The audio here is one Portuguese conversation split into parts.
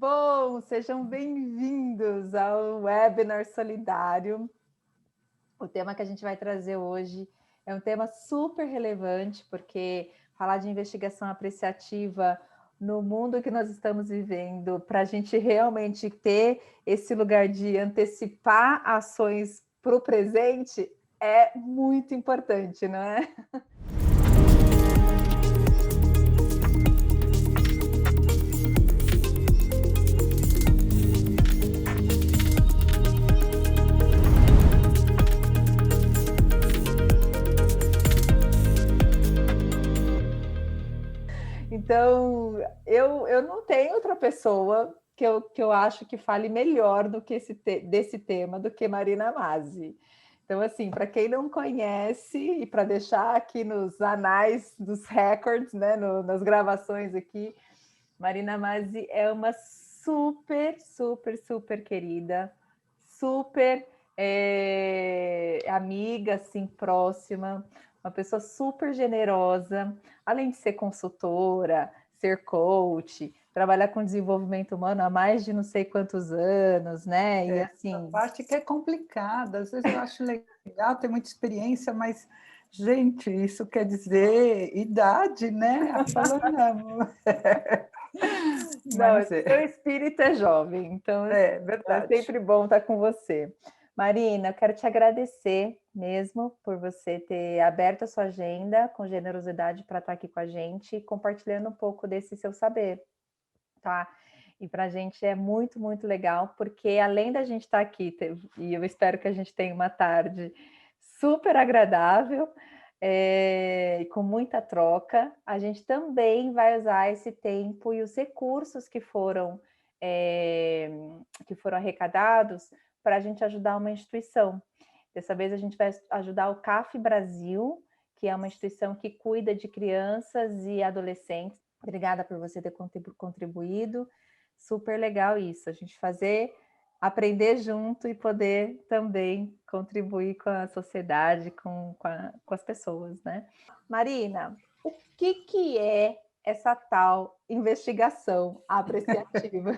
Bom, sejam bem-vindos ao Webinar Solidário. O tema que a gente vai trazer hoje é um tema super relevante, porque falar de investigação apreciativa no mundo que nós estamos vivendo, para a gente realmente ter esse lugar de antecipar ações para o presente, é muito importante, não é? Então, eu não tenho outra pessoa que eu acho que fale melhor do que desse tema do que Marina Masi. Então, assim, para quem não conhece, e para deixar aqui nos anais dos records, né, nas gravações aqui, Marina Masi é uma super querida, super amiga, assim, próxima, uma pessoa super generosa, além de ser consultora, ser coach, trabalhar com desenvolvimento humano há mais de não sei quantos anos, né? E Essa assim, parte que é complicada, às vezes eu acho legal ter muita experiência, mas, gente, isso quer dizer idade, né? A pessoa não. não, Mas seu espírito é jovem, então é é verdade. sempre bom estar com você. Marina, eu quero te agradecer mesmo por você ter aberto a sua agenda com generosidade para estar aqui com a gente, compartilhando um pouco desse seu saber, tá? E para a gente é muito legal, porque além da gente estar aqui, e eu espero que a gente tenha uma tarde super agradável, com muita troca, a gente também vai usar esse tempo e os recursos que foram arrecadados para a gente ajudar uma instituição. Dessa vez a gente vai ajudar o CAF Brasil, que é uma instituição que cuida de crianças e adolescentes. Obrigada por você ter contribuído. Super legal isso, a gente aprender junto e poder também contribuir com a sociedade, com as pessoas, né? Marina, o que é essa tal investigação apreciativa?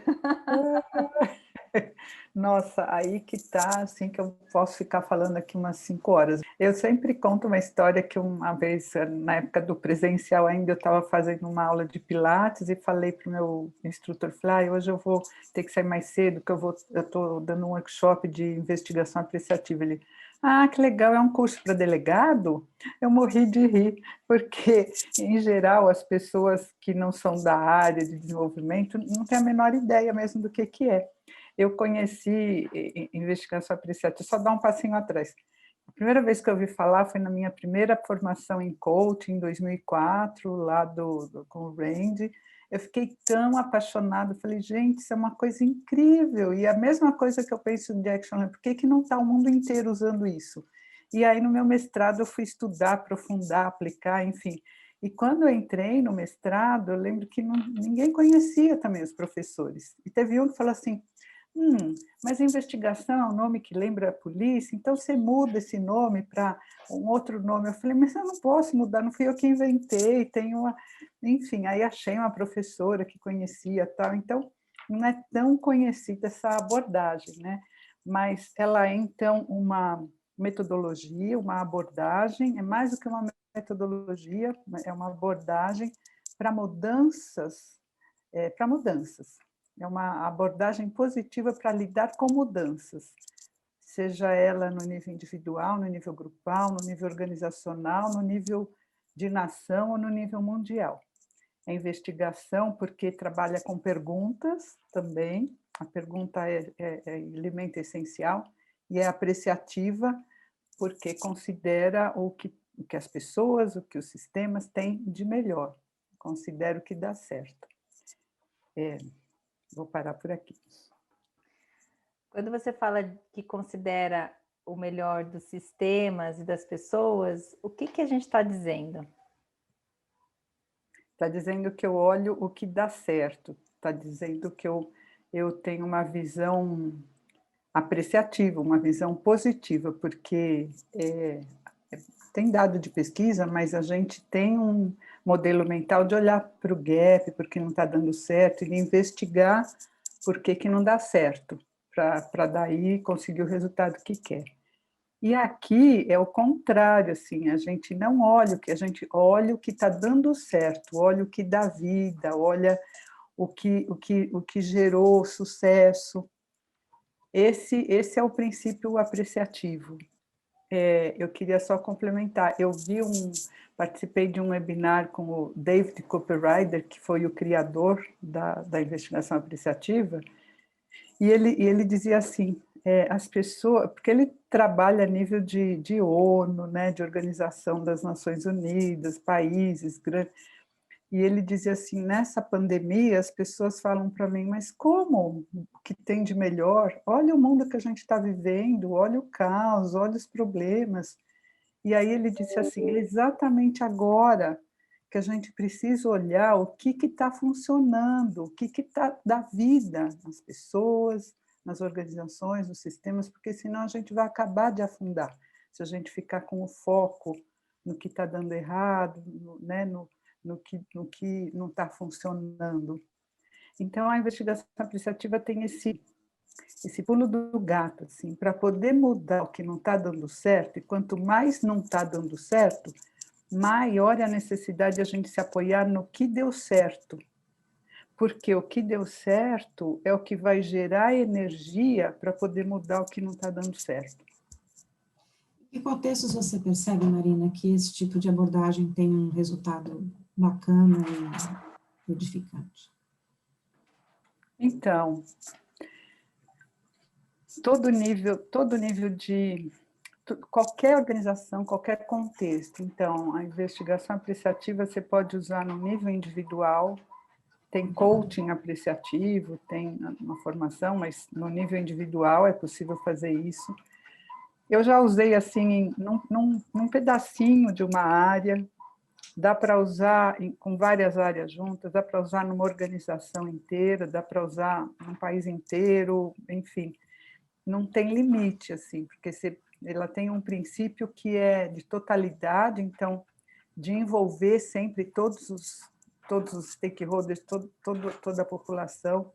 Nossa, aí que tá, assim, que eu posso ficar falando aqui umas 5 horas. Eu sempre conto uma história que uma vez, na época do presencial ainda, eu estava fazendo uma aula de Pilates e falei para o meu instrutor, falei, hoje eu vou ter que sair mais cedo, que eu estou dando um workshop de investigação apreciativa. Ele, que legal, é um curso para delegado? Eu morri de rir, porque, em geral, as pessoas que não são da área de desenvolvimento não têm a menor ideia mesmo do que é. Eu conheci investigação apreciativa, só dar um passinho atrás. A primeira vez que eu ouvi falar foi na minha primeira formação em coaching, em 2004, lá com o Randy. Eu fiquei tão apaixonada, falei, gente, isso é uma coisa incrível. E a mesma coisa que eu penso de Action Learning, por que não está o mundo inteiro usando isso? E aí, no meu mestrado, eu fui estudar, aprofundar, aplicar, enfim. E quando eu entrei no mestrado, eu lembro que ninguém conhecia também os professores. E teve um que falou assim, mas investigação é um nome que lembra a polícia, então você muda esse nome para um outro nome. Eu falei, mas eu não posso mudar, não fui eu que inventei, tenho uma... Enfim, aí achei uma professora que conhecia tal, então não é tão conhecida essa abordagem, né? Mas ela é, então, uma metodologia, uma abordagem, é mais do que uma metodologia, é uma abordagem para mudanças, para mudanças. É uma abordagem positiva para lidar com mudanças, seja ela no nível individual, no nível grupal, no nível organizacional, no nível de nação ou no nível mundial. É investigação porque trabalha com perguntas também, a pergunta é elemento essencial, e é apreciativa porque considera o que as pessoas, o que os sistemas têm de melhor, considera o que dá certo. Vou parar por aqui. Quando você fala que considera o melhor dos sistemas e das pessoas, o que a gente está dizendo? Está dizendo que eu olho o que dá certo, está dizendo que eu tenho uma visão apreciativa, uma visão positiva, porque tem dado de pesquisa, mas a gente tem um modelo mental de olhar para o gap, porque não está dando certo, e de investigar por que não dá certo, para daí conseguir o resultado que quer. E aqui é o contrário, assim, a gente não olha o que, a gente olha o que está dando certo, olha o que dá vida, olha o que gerou sucesso. Esse é o princípio apreciativo. Eu queria só complementar. Participei de um webinar com o David Cooperrider, que foi o criador da investigação apreciativa, e ele dizia assim, as pessoas, porque ele trabalha a nível de ONU, né, de Organização das Nações Unidas, países grandes, e ele dizia assim, nessa pandemia, as pessoas falam para mim, mas como que tem de melhor? Olha o mundo que a gente está vivendo, olha o caos, olha os problemas. E aí ele disse assim, é exatamente agora que a gente precisa olhar o que está funcionando, o que está da vida nas pessoas, nas organizações, nos sistemas, porque senão a gente vai acabar de afundar, se a gente ficar com o foco no que está dando errado, né, no que não está funcionando. Então, a investigação apreciativa tem esse pulo do gato, assim, para poder mudar o que não está dando certo, e quanto mais não está dando certo, maior é a necessidade de a gente se apoiar no que deu certo, porque o que deu certo é o que vai gerar energia para poder mudar o que não está dando certo. Em que contextos você percebe, Marina, que esse tipo de abordagem tem um resultado bacana e edificante? Então, todo nível de qualquer organização, qualquer contexto. Então, a investigação apreciativa você pode usar no nível individual, tem coaching apreciativo, tem uma formação, mas no nível individual é possível fazer isso. Eu já usei assim, num pedacinho de uma área, dá para usar com várias áreas juntas, dá para usar numa organização inteira, dá para usar num país inteiro, enfim, não tem limite, assim, porque ela tem um princípio que é de totalidade, então, de envolver sempre todos os stakeholders, toda a população,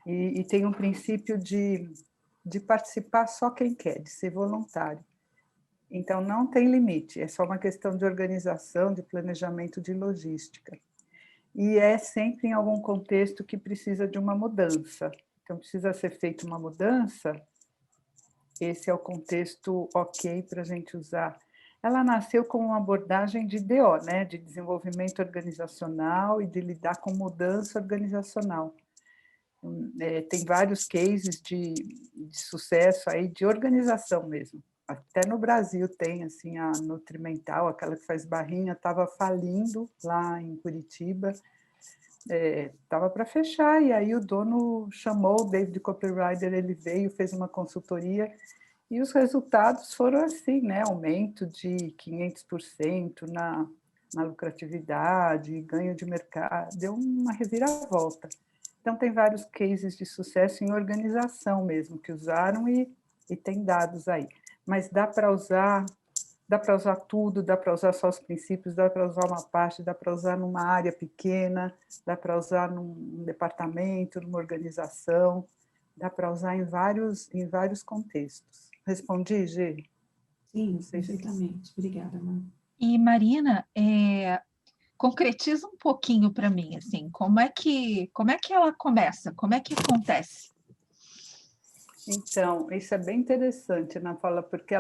e tem um princípio de participar só quem quer, de ser voluntário. Então, não tem limite, é só uma questão de organização, de planejamento, de logística. E é sempre em algum contexto que precisa de uma mudança. Então, precisa ser feita uma mudança, esse é o contexto ok para a gente usar. Ela nasceu com uma abordagem de DO, né, de desenvolvimento organizacional e de lidar com mudança organizacional. Tem vários cases de sucesso aí de organização mesmo. Até no Brasil tem assim a Nutrimental, aquela que faz barrinha, estava falindo lá em Curitiba, estava para fechar, e aí o dono chamou o David Copywriter, ele veio, fez uma consultoria, e os resultados foram assim, né? Aumento de 500% na lucratividade, ganho de mercado, deu uma reviravolta. Então, tem vários cases de sucesso em organização mesmo, que usaram e tem dados aí. Mas dá para usar tudo, dá para usar só os princípios, dá para usar uma parte, dá para usar numa área pequena, dá para usar num departamento, numa organização, dá para usar em vários contextos. Respondi, Gê? Sim, perfeitamente. Obrigada, Mar. E, Marina, concretiza um pouquinho para mim, assim, como é que ela começa? Como é que acontece? Então, isso é bem interessante, Ana Paula, porque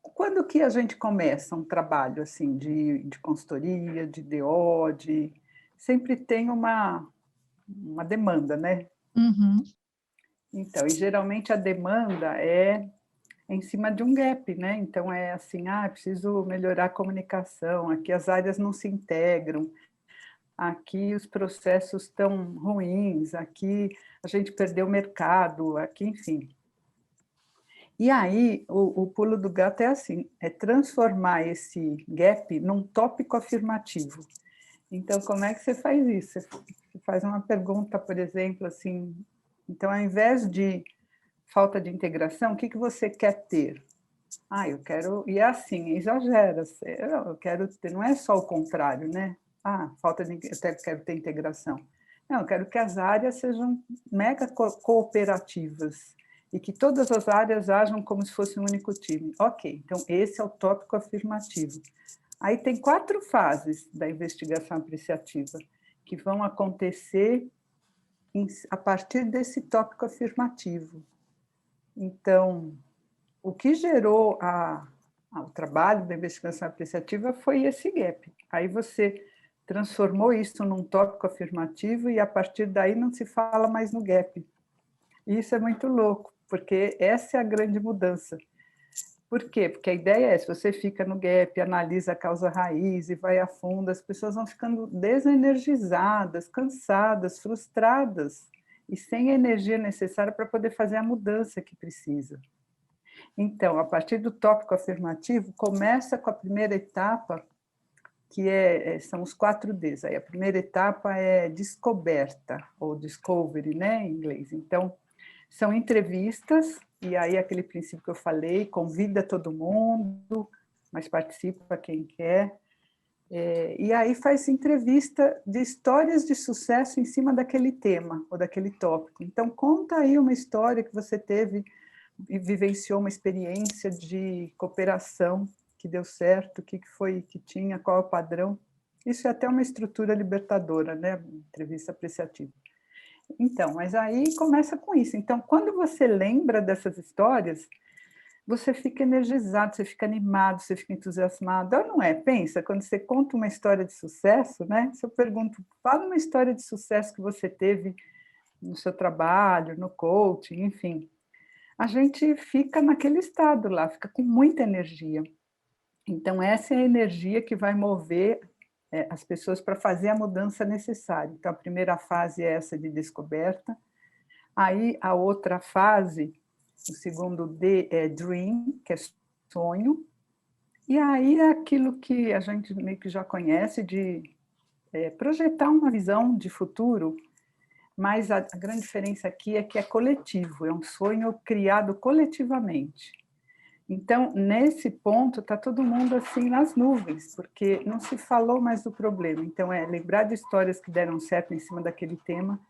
quando que a gente começa um trabalho assim de consultoria, de DO, sempre tem uma demanda, né? Uhum. Então, e geralmente a demanda é em cima de um gap, né? Então é assim, preciso melhorar a comunicação, aqui as áreas não se integram, aqui os processos estão ruins, aqui a gente perdeu o mercado, aqui, enfim. E aí, o pulo do gato é assim, é transformar esse gap num tópico afirmativo. Então, como é que você faz isso? Você faz uma pergunta, por exemplo, assim, então, ao invés de falta de integração, o que você quer ter? Eu quero, e é assim, exagera, eu quero ter, não é só o contrário, né? Eu quero ter integração. Não, eu quero que as áreas sejam mega cooperativas e que todas as áreas ajam como se fosse um único time. Ok, então esse é o tópico afirmativo. Aí tem 4 fases da investigação apreciativa que vão acontecer a partir desse tópico afirmativo. Então, o que gerou o trabalho da investigação apreciativa foi esse gap. Aí você transformou isso num tópico afirmativo e, a partir daí, não se fala mais no gap. E isso é muito louco, porque essa é a grande mudança. Por quê? Porque a ideia é, se você fica no gap, analisa a causa raiz e vai a fundo, as pessoas vão ficando desenergizadas, cansadas, frustradas e sem a energia necessária para poder fazer a mudança que precisa. Então, a partir do tópico afirmativo, começa com a primeira etapa, que são os 4 Ds. Aí a primeira etapa é descoberta, ou discovery, né, em inglês. Então, são entrevistas, e aí aquele princípio que eu falei, convida todo mundo, mas participa quem quer. E aí faz entrevista de histórias de sucesso em cima daquele tema, ou daquele tópico. Então, conta aí uma história que você teve e vivenciou uma experiência de cooperação que deu certo, o que foi que tinha, qual é o padrão. Isso é até uma estrutura libertadora, né? Entrevista apreciativa. Então, mas aí começa com isso. Então, quando você lembra dessas histórias, você fica energizado, você fica animado, você fica entusiasmado. Ou não é? Pensa, quando você conta uma história de sucesso, né? Se eu pergunto, fala uma história de sucesso que você teve no seu trabalho, no coaching, enfim, a gente fica naquele estado lá, fica com muita energia. Então, essa é a energia que vai mover as pessoas para fazer a mudança necessária. Então, a primeira fase é essa de descoberta. Aí, a outra fase, o segundo D é dream, que é sonho. E aí é aquilo que a gente meio que já conhece de projetar uma visão de futuro, mas a grande diferença aqui é que é coletivo, é um sonho criado coletivamente. Então, nesse ponto, está todo mundo assim nas nuvens, porque não se falou mais do problema. Então, é lembrar de histórias que deram certo em cima daquele tema,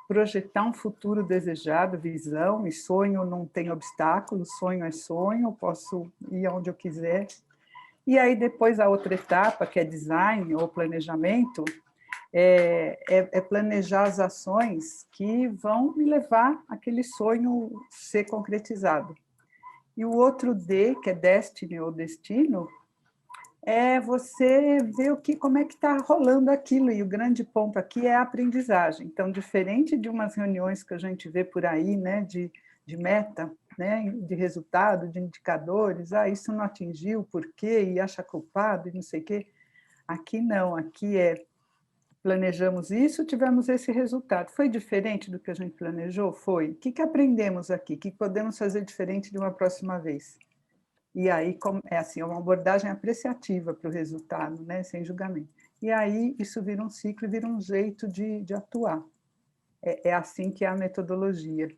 projetar um futuro desejado, visão, e sonho não tem obstáculo, sonho é sonho, eu posso ir aonde eu quiser. E aí, depois, a outra etapa, que é design ou planejamento, é planejar as ações que vão me levar aquele sonho ser concretizado. E o outro D, que é destiny ou destino, é você ver como é que está rolando aquilo. E o grande ponto aqui é a aprendizagem. Então, diferente de umas reuniões que a gente vê por aí, né, de meta, né, de resultado, de indicadores, isso não atingiu, por quê? E acha culpado, e não sei o quê. Aqui não, aqui planejamos isso, tivemos esse resultado. Foi diferente do que a gente planejou? Foi. O que aprendemos aqui? O que podemos fazer diferente de uma próxima vez? E aí, é assim, uma abordagem apreciativa para o resultado, né? Sem julgamento. E aí, isso vira um ciclo, vira um jeito de atuar. É assim que é a metodologia.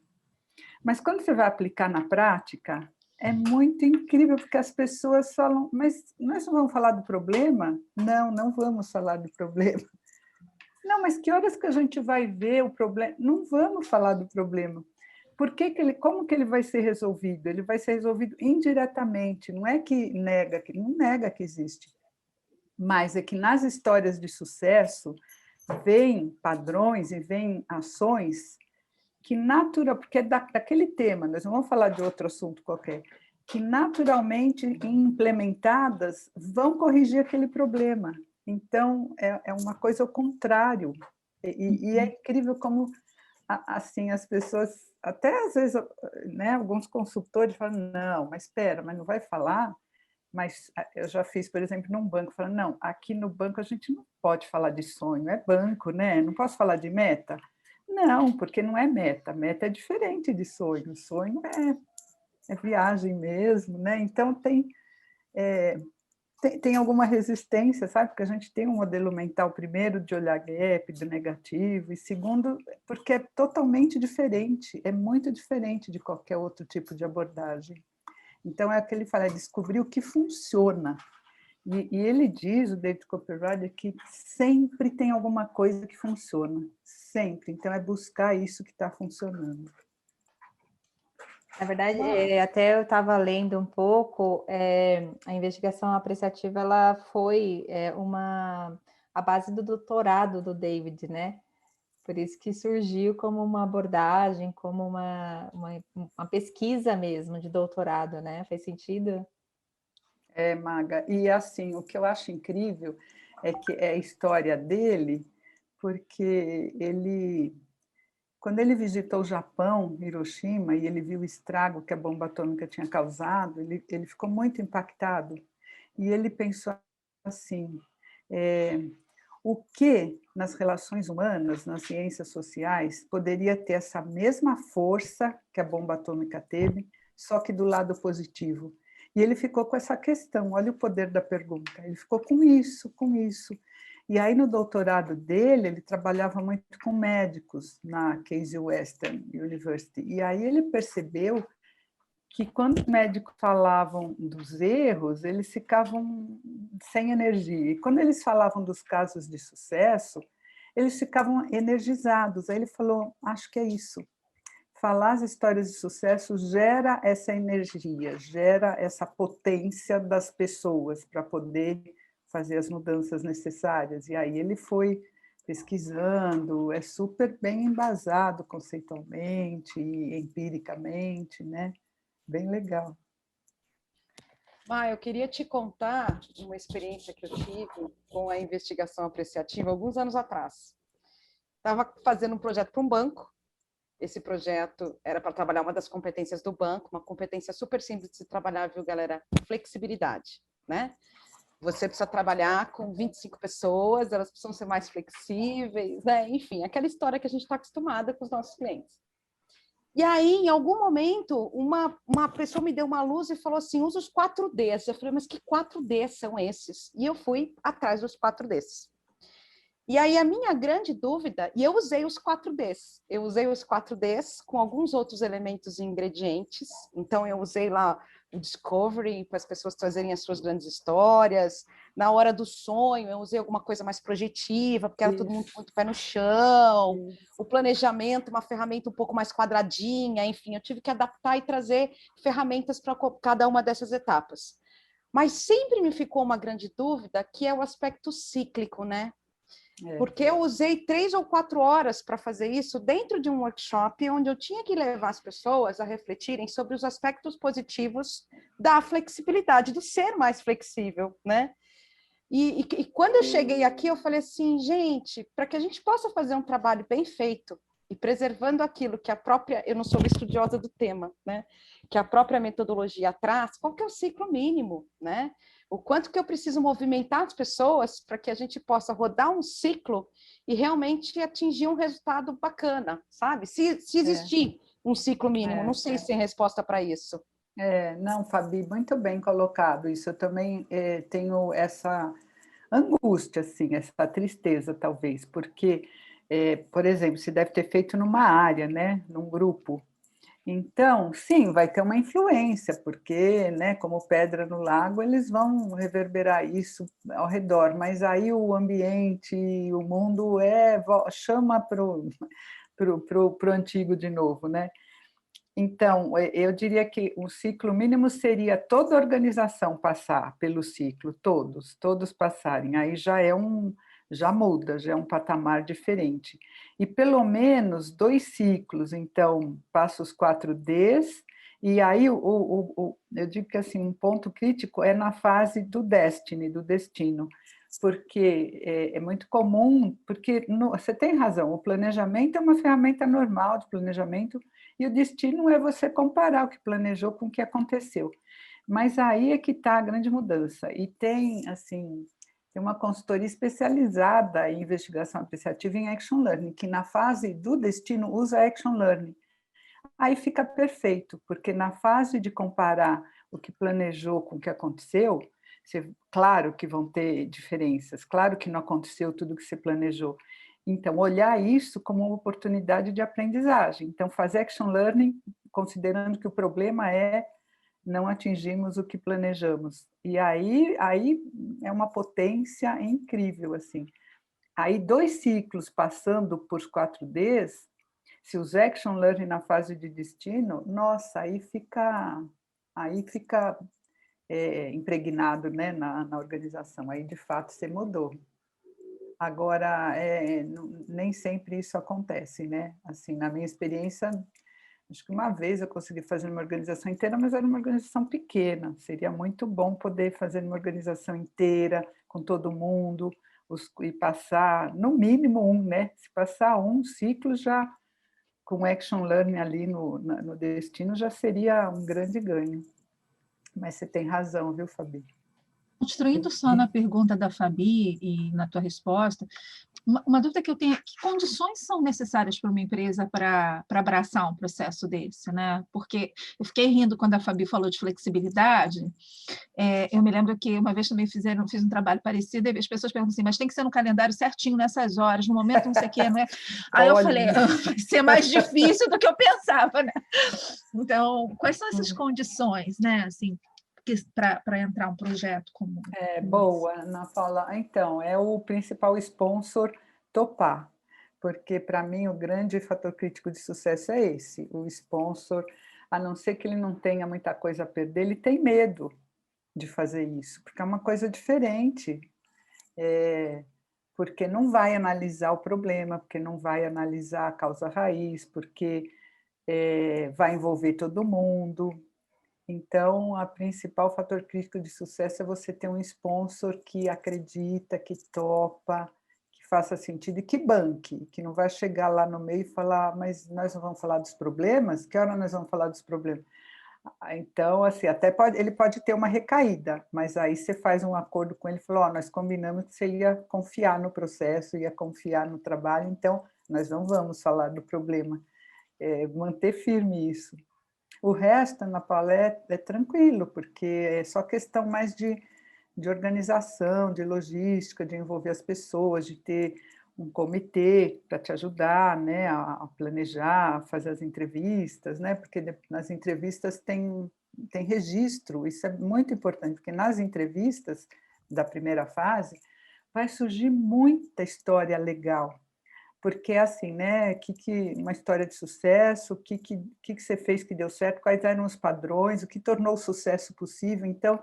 Mas quando você vai aplicar na prática, é muito incrível, porque as pessoas falam, mas nós não vamos falar do problema? Não, não vamos falar do problema. Não, mas que horas que a gente vai ver o problema? Não vamos falar do problema. Como que ele vai ser resolvido? Ele vai ser resolvido indiretamente, não é que não nega que existe, mas é que nas histórias de sucesso vêm padrões e vêm ações que porque é daquele tema, nós não vamos falar de outro assunto qualquer, que naturalmente implementadas vão corrigir aquele problema. Então, é uma coisa ao contrário. E é incrível como, assim, as pessoas, até às vezes, né, alguns consultores falam, não, mas espera, mas não vai falar? Mas eu já fiz, por exemplo, num banco, falando, não, aqui no banco a gente não pode falar de sonho, é banco, né? Não posso falar de meta? Não, porque não é meta. Meta é diferente de sonho. Sonho é viagem mesmo, né? Então, tem alguma resistência, sabe? Porque a gente tem um modelo mental, primeiro, de olhar gap, do negativo, e segundo, porque é totalmente diferente, é muito diferente de qualquer outro tipo de abordagem. Então, é o que ele fala, é descobrir o que funciona. E ele diz, o David Copperrider, que sempre tem alguma coisa que funciona, sempre. Então, é buscar isso que está funcionando. Na verdade, até eu estava lendo um pouco, a investigação apreciativa ela foi a base do doutorado do David, né? Por isso que surgiu como uma abordagem, como uma pesquisa mesmo de doutorado, né? Faz sentido? Maga, e assim, o que eu acho incrível é que é a história dele, porque quando ele visitou o Japão, Hiroshima, e ele viu o estrago que a bomba atômica tinha causado, ele ficou muito impactado. E ele pensou assim, o que nas relações humanas, nas ciências sociais, poderia ter essa mesma força que a bomba atômica teve, só que do lado positivo? E ele ficou com essa questão, olha o poder da pergunta, ele ficou com isso, com isso. E aí, no doutorado dele, ele trabalhava muito com médicos na Case Western University. E aí ele percebeu que, quando os médicos falavam dos erros, eles ficavam sem energia. E, quando eles falavam dos casos de sucesso, eles ficavam energizados. Aí ele falou, acho que é isso. Falar as histórias de sucesso gera essa energia, gera essa potência das pessoas para poder fazer as mudanças necessárias. E aí ele foi pesquisando, é super bem embasado conceitualmente e empiricamente, né? Bem legal. Eu queria te contar uma experiência que eu tive com a investigação apreciativa alguns anos atrás. Estava fazendo um projeto para um banco. Esse projeto era para trabalhar uma das competências do banco, uma competência super simples de se trabalhar, viu, galera? Flexibilidade, né? Você precisa trabalhar com 25 pessoas, elas precisam ser mais flexíveis, né? Enfim, aquela história que a gente está acostumada com os nossos clientes. E aí, em algum momento, uma pessoa me deu uma luz e falou assim, usa os 4Ds. Eu falei, mas que 4Ds são esses? E eu fui atrás dos 4Ds. E aí, a minha grande dúvida, e eu usei os 4Ds. Eu usei os 4Ds com alguns outros elementos e ingredientes. Então, eu usei lá o discovery, para as pessoas trazerem as suas grandes histórias. Na hora do sonho, eu usei alguma coisa mais projetiva, porque era todo mundo muito pé no chão. O planejamento, uma ferramenta um pouco mais quadradinha, enfim, eu tive que adaptar e trazer ferramentas para cada uma dessas etapas. Mas sempre me ficou uma grande dúvida, que é o aspecto cíclico, né? Porque eu usei 3 ou 4 horas para fazer isso dentro de um workshop onde eu tinha que levar as pessoas a refletirem sobre os aspectos positivos da flexibilidade, do ser mais flexível, né? E quando eu cheguei aqui, eu falei assim, gente, para que a gente possa fazer um trabalho bem feito e preservando aquilo que a própria, eu não sou estudiosa do tema, né? Que a própria metodologia traz, qual que é o ciclo mínimo, né? O quanto que eu preciso movimentar as pessoas para que a gente possa rodar um ciclo e realmente atingir um resultado bacana, sabe? Se existir um ciclo mínimo, não sei se tem resposta para isso. Não, Fabi, muito bem colocado isso. Eu também tenho essa angústia, assim, essa tristeza, talvez, porque, por exemplo, se deve ter feito numa área, né, num grupo. Então, sim, vai ter uma influência, porque, né, como pedra no lago, eles vão reverberar isso ao redor, mas aí o ambiente, o mundo chama para o antigo de novo, né? Então, eu diria que o ciclo mínimo seria toda organização passar pelo ciclo, todos passarem, aí já muda, já é um patamar diferente. E pelo menos 2 ciclos, então, passa os 4Ds, e aí eu digo que assim, um ponto crítico é na fase do destiny, do destino, porque é muito comum, porque você tem razão, o planejamento é uma ferramenta normal de planejamento, e o destino é você comparar o que planejou com o que aconteceu. Mas aí é que está a grande mudança. E tem uma consultoria especializada em investigação apreciativa em Action Learning, que na fase do destino usa Action Learning. Aí fica perfeito, porque na fase de comparar o que planejou com o que aconteceu, claro que vão ter diferenças, claro que não aconteceu tudo o que você planejou. Então, olhar isso como uma oportunidade de aprendizagem. Então, fazer Action Learning, considerando que o problema é não atingimos o que planejamos. E aí é uma potência incrível, assim. Aí 2 ciclos passando por 4Ds, se os action learning na fase de destino, nossa, aí fica impregnado, né, na organização. Aí, de fato, você mudou. Agora, nem sempre isso acontece, né? Assim, na minha experiência, acho que uma vez eu consegui fazer uma organização inteira, mas era uma organização pequena. Seria muito bom poder fazer uma organização inteira, com todo mundo, e passar, no mínimo, né? Se passar um ciclo, já com Action Learning ali no destino, já seria um grande ganho. Mas você tem razão, viu, Fabi? Construindo só na pergunta da Fabi e na tua resposta, uma dúvida que eu tenho é que condições são necessárias para uma empresa para abraçar um processo desse, né? Porque eu fiquei rindo quando a Fabi falou de flexibilidade. Eu me lembro que uma vez também fiz um trabalho parecido, e as pessoas perguntam assim, mas tem que ser no calendário certinho, nessas horas, no momento não sei o quê, não é? Aí eu falei, vai ser mais difícil do que eu pensava, né? Então, quais são essas condições, né? Assim, para entrar um projeto como Boa, Ana Paula. Então, é o principal sponsor topar, porque para mim o grande fator crítico de sucesso é esse, o sponsor, a não ser que ele não tenha muita coisa a perder, ele tem medo de fazer isso, porque é uma coisa diferente, porque não vai analisar o problema, porque não vai analisar a causa raiz, porque vai envolver todo mundo. Então, o principal fator crítico de sucesso é você ter um sponsor que acredita, que topa, que faça sentido e que banque, que não vai chegar lá no meio e falar, mas nós não vamos falar dos problemas? Que hora nós vamos falar dos problemas? Então, assim, ele pode ter uma recaída, mas aí você faz um acordo com ele e fala, nós combinamos que você ia confiar no processo, ia confiar no trabalho, então nós não vamos falar do problema. Manter firme isso. O resto, Ana Paula, é tranquilo, porque é só questão mais de organização, de logística, de envolver as pessoas, de ter um comitê para te ajudar, né, a planejar, a fazer as entrevistas, né, porque nas entrevistas tem registro, isso é muito importante, porque nas entrevistas da primeira fase vai surgir muita história legal, porque assim, né, uma história de sucesso, o que você fez que deu certo, quais eram os padrões, o que tornou o sucesso possível. Então,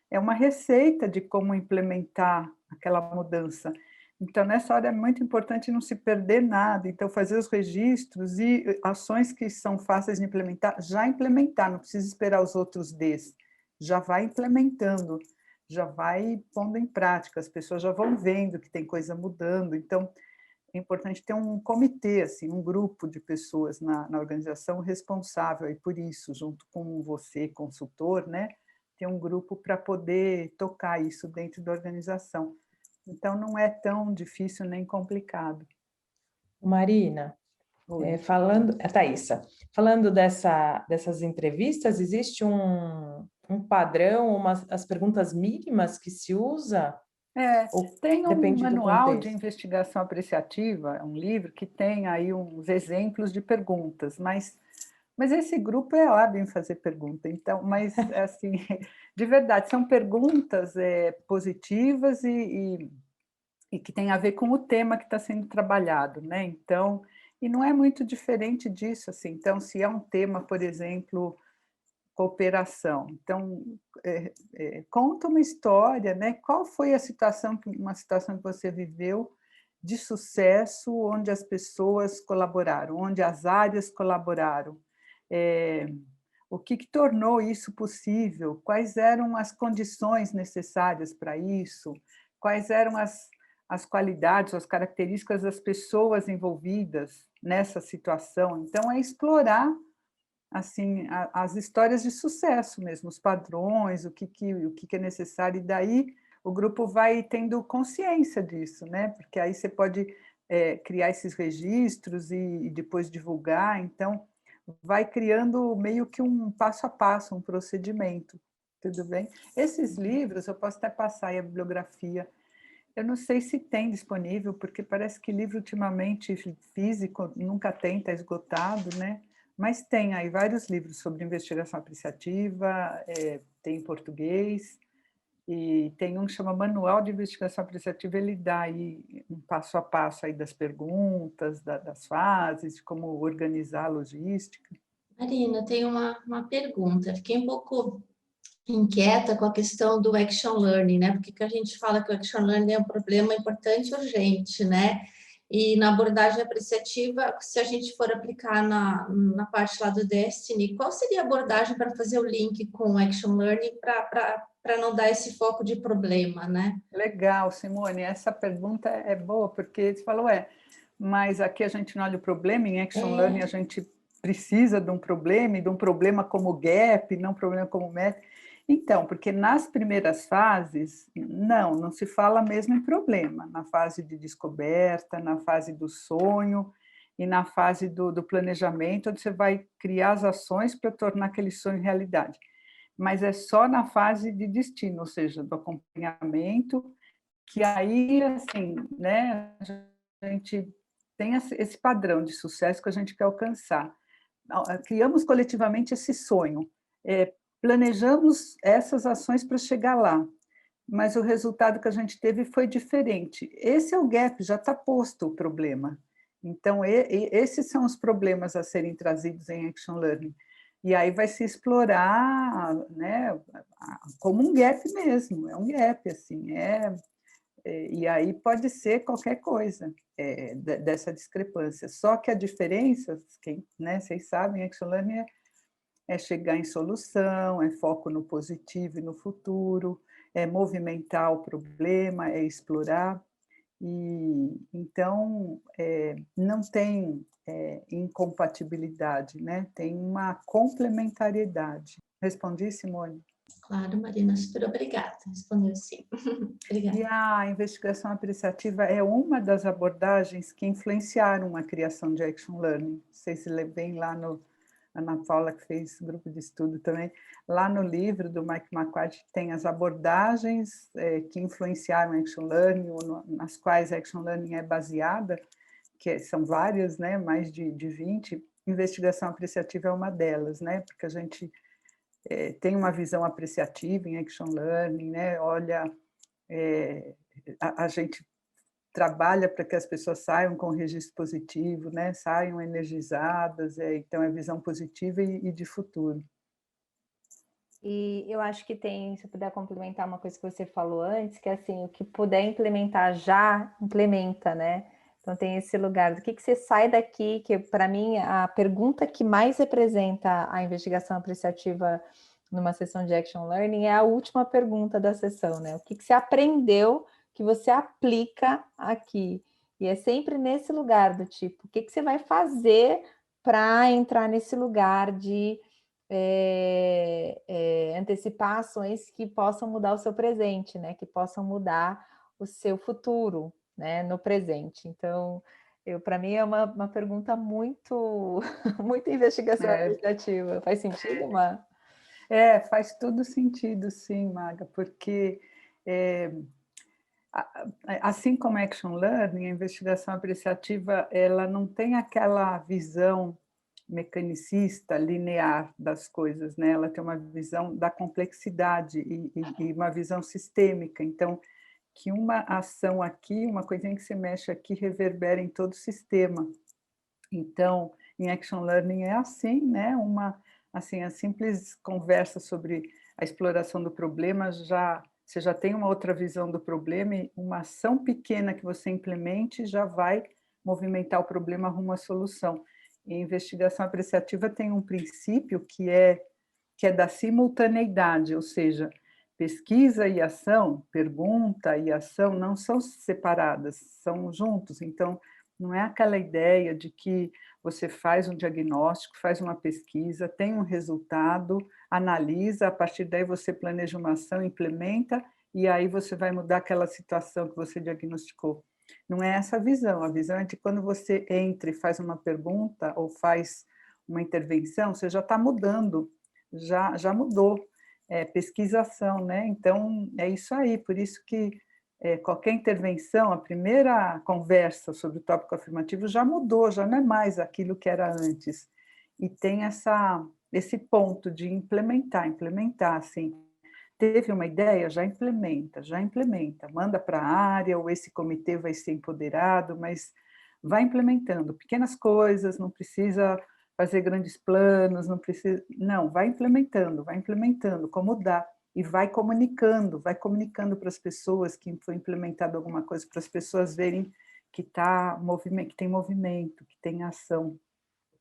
é uma receita de como implementar aquela mudança. Então, nessa hora é muito importante não se perder nada, então fazer os registros e ações que são fáceis de implementar, já implementar, não precisa esperar os outros Ds, já vai implementando, já vai pondo em prática, as pessoas já vão vendo que tem coisa mudando, então é importante ter um comitê, assim, um grupo de pessoas na organização responsável aí por isso, junto com você, consultor, né? Ter um grupo para poder tocar isso dentro da organização. Então, não é tão difícil nem complicado. Marina, Thaísa, falando dessas entrevistas, existe um padrão, as perguntas mínimas que se usa? Tem um manual de contexto? investigação apreciativa, um livro que tem aí uns exemplos de perguntas, mas esse grupo é hábil em fazer pergunta, então, mas assim, de verdade, são perguntas positivas e que tem a ver com o tema que está sendo trabalhado, né? Então, e não é muito diferente disso, assim. Então, se é um tema, por exemplo, cooperação, então conta uma história, né? Qual foi uma situação que você viveu de sucesso, onde as pessoas colaboraram, onde as áreas colaboraram? O que tornou isso possível? Quais eram as condições necessárias para isso? Quais eram as qualidades, as características das pessoas envolvidas nessa situação? Então, é explorar assim as histórias de sucesso mesmo, os padrões, o que é necessário, e daí o grupo vai tendo consciência disso, né? Porque aí você pode criar esses registros e depois divulgar, então vai criando meio que um passo a passo, um procedimento, tudo bem? Esses livros, eu posso até passar aí a bibliografia, eu não sei se tem disponível, porque parece que livro ultimamente físico nunca tem, está esgotado, né? Mas tem aí vários livros sobre investigação apreciativa, tem em português, e tem um que chama Manual de Investigação Apreciativa, ele dá aí um passo a passo aí das perguntas, das fases, de como organizar a logística. Marina, tenho uma pergunta. Fiquei um pouco inquieta com a questão do action learning, né? Porque que a gente fala que o action learning é um problema importante e urgente, né? E na abordagem apreciativa, se a gente for aplicar na parte lá do Destiny, qual seria a abordagem para fazer o link com o action learning para não dar esse foco de problema, né? Legal, Simone, essa pergunta é boa, porque você falou, mas aqui a gente não olha o problema, em action learning a gente precisa de um problema, e de um problema como gap, não um problema como meta. Então, porque nas primeiras fases, não se fala mesmo em problema, na fase de descoberta, na fase do sonho e na fase do planejamento, onde você vai criar as ações para tornar aquele sonho realidade. Mas é só na fase de destino, ou seja, do acompanhamento, que aí, assim, né, a gente tem esse padrão de sucesso que a gente quer alcançar. Criamos coletivamente esse sonho, planejamos essas ações para chegar lá, mas o resultado que a gente teve foi diferente. Esse é o gap, já está posto o problema. Então, esses são os problemas a serem trazidos em Action Learning. E aí vai se explorar, né, como um gap mesmo, é um gap, assim, e aí pode ser qualquer coisa dessa discrepância. Só que a diferença, né, vocês sabem, Action Learning é chegar em solução, é foco no positivo e no futuro, é movimentar o problema, é explorar. E então não tem incompatibilidade, né? Tem uma complementariedade. Respondi, Simone? Claro, Marina, super obrigada. Respondeu sim. Obrigada. E a investigação apreciativa é uma das abordagens que influenciaram a criação de Action Learning. Vocês se veem lá no Ana Paula, que fez grupo de estudo também, lá no livro do Mike McQuarrie tem as abordagens que influenciaram Action Learning, nas quais Action Learning é baseada, que são várias, né, mais de 20, investigação apreciativa é uma delas, né, porque a gente tem uma visão apreciativa em Action Learning, né, olha, a gente trabalha para que as pessoas saiam com registro positivo, né? Saiam energizadas, então é visão positiva e de futuro. E eu acho que tem, se eu puder complementar uma coisa que você falou antes, que é assim, o que puder implementar já, implementa, né? Então tem esse lugar, do que você sai daqui, que para mim a pergunta que mais representa a investigação apreciativa numa sessão de Action Learning é a última pergunta da sessão, né? O que você aprendeu que você aplica aqui. E é sempre nesse lugar do tipo, o que você vai fazer para entrar nesse lugar de antecipar ações que possam mudar o seu presente, né? Que possam mudar o seu futuro, né? No presente. Então, para mim é uma pergunta muito, muito investigação apreciativa. Faz sentido, Má? Faz todo sentido, sim, Maga, porque assim como a Action Learning, a investigação apreciativa, ela não tem aquela visão mecanicista, linear das coisas, né? Ela tem uma visão da complexidade e uma visão sistêmica. Então, que uma ação aqui, uma coisinha que se mexe aqui, reverbera em todo o sistema. Então, em Action Learning é assim, né? Assim, a simples conversa sobre a exploração do problema você já tem uma outra visão do problema e uma ação pequena que você implemente já vai movimentar o problema rumo à solução. E a investigação apreciativa tem um princípio que é da simultaneidade, ou seja, pesquisa e ação, pergunta e ação não são separadas, são juntos. Então, não é aquela ideia de que você faz um diagnóstico, faz uma pesquisa, tem um resultado, analisa, a partir daí você planeja uma ação, implementa, e aí você vai mudar aquela situação que você diagnosticou. Não é essa a visão é de quando você entra e faz uma pergunta ou faz uma intervenção, você já está mudando, já mudou. Pesquisação, né? Então, é isso aí, por isso que qualquer intervenção, a primeira conversa sobre o tópico afirmativo já mudou, já não é mais aquilo que era antes. e tem esse ponto de implementar, assim. Teve uma ideia, já implementa, manda para a área, ou esse comitê vai ser empoderado, mas vai implementando pequenas coisas, não precisa fazer grandes planos, não, vai implementando como dá, e vai comunicando para as pessoas que foi implementado alguma coisa, para as pessoas verem que que tem movimento, que tem ação.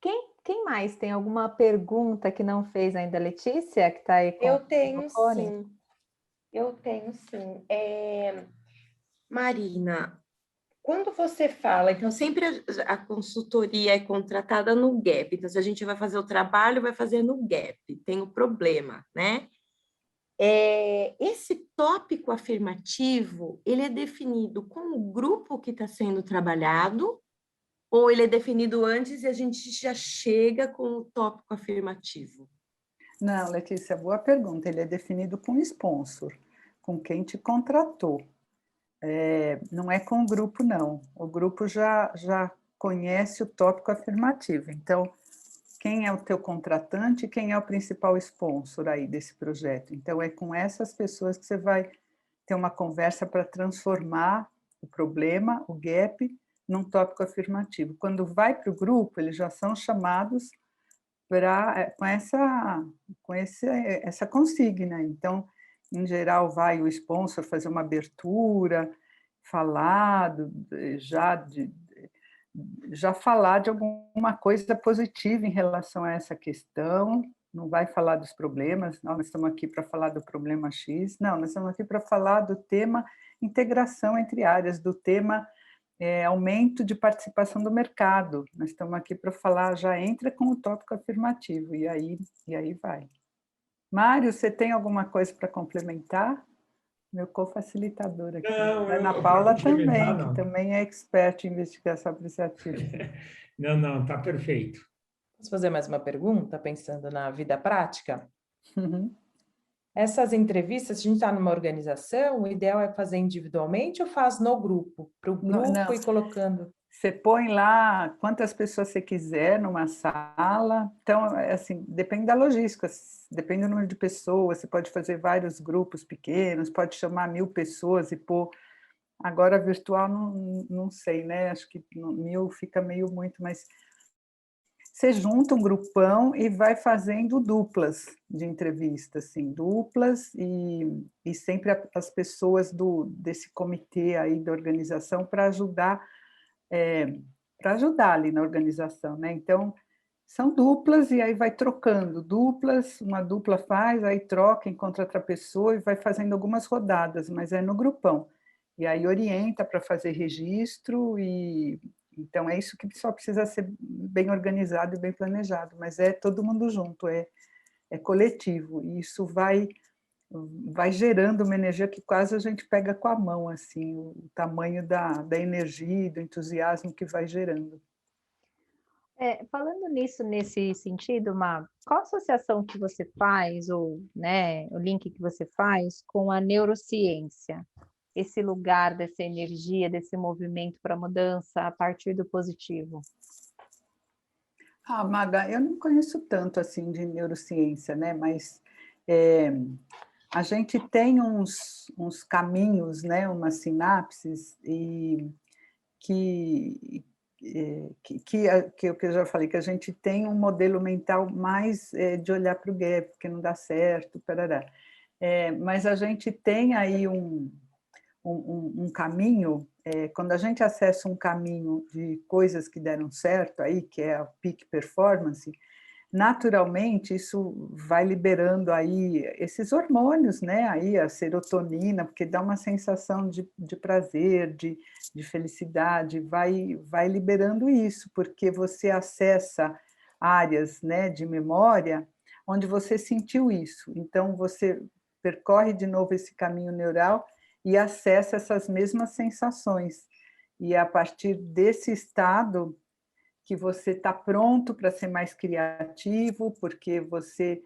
Quem mais tem alguma pergunta que não fez ainda? Letícia, que está aí com Eu o tenho microfone? sim. Eu tenho sim. Marina, quando você fala, então sempre a consultoria é contratada no gap, então se a gente vai fazer o trabalho, vai fazer no gap, tem o problema, né? Esse tópico afirmativo, ele é definido com o grupo que está sendo trabalhado, ou ele é definido antes e a gente já chega com o tópico afirmativo? Não, Letícia, boa pergunta. Ele é definido com o sponsor, com quem te contratou. Não é com o grupo, não. O grupo já conhece o tópico afirmativo. Então, quem é o teu contratante e quem é o principal sponsor aí desse projeto? Então, é com essas pessoas que você vai ter uma conversa para transformar o problema, o gap, num tópico afirmativo. Quando vai para o grupo, eles já são chamados com essa consigna. Então, em geral, vai o sponsor fazer uma abertura, falar já falar de alguma coisa positiva em relação a essa questão, não vai falar dos problemas, não, nós estamos aqui para falar do problema X, não, nós estamos aqui para falar do tema integração entre áreas, do tema aumento de participação do mercado. Nós estamos aqui para falar, já entra com o tópico afirmativo, e aí vai. Mário, você tem alguma coisa para complementar? Meu co-facilitador aqui. Não, Ana para Paula complementar, também, que não. também é expert em investigação apreciativa. Não, está perfeito. Posso fazer mais uma pergunta, pensando na vida prática? Uhum. Essas entrevistas, se a gente está numa organização, o ideal é fazer individualmente ou faz no grupo? Para o grupo Não. e colocando... Você põe lá quantas pessoas você quiser numa sala. Então, assim, depende da logística, depende do número de pessoas. Você pode fazer vários grupos pequenos, pode chamar 1000 pessoas e pôr. Agora, virtual, não sei, né? Acho que 1000 fica meio muito, mas você junta um grupão e vai fazendo duplas de entrevista, assim, duplas, e sempre as pessoas desse comitê aí da organização para ajudar ali na organização, né? Então, são duplas e aí vai trocando duplas, uma dupla faz, aí troca, encontra outra pessoa e vai fazendo algumas rodadas, mas é no grupão. E aí orienta para fazer registro, e então é isso que só precisa ser bem organizado e bem planejado, mas é todo mundo junto, é coletivo, e isso vai gerando uma energia que quase a gente pega com a mão, assim, o tamanho da energia e do entusiasmo que vai gerando. Falando nesse sentido, qual associação que você faz, ou, né, o link que você faz com a neurociência? Esse lugar dessa energia, desse movimento para mudança a partir do positivo? Maga, eu não conheço tanto assim de neurociência, né? Mas a gente tem uns caminhos, né? Umas sinapses e que eu já falei, que a gente tem um modelo mental mais de olhar para o gap, porque não dá certo, parará. Mas a gente tem aí um caminho, quando a gente acessa um caminho de coisas que deram certo, aí, que é a peak performance, naturalmente isso vai liberando aí esses hormônios, né? Aí a serotonina, porque dá uma sensação de prazer, de felicidade, vai liberando isso, porque você acessa áreas, né, de memória onde você sentiu isso. Então você percorre de novo esse caminho neural e acessa essas mesmas sensações. E é a partir desse estado que você está pronto para ser mais criativo, porque você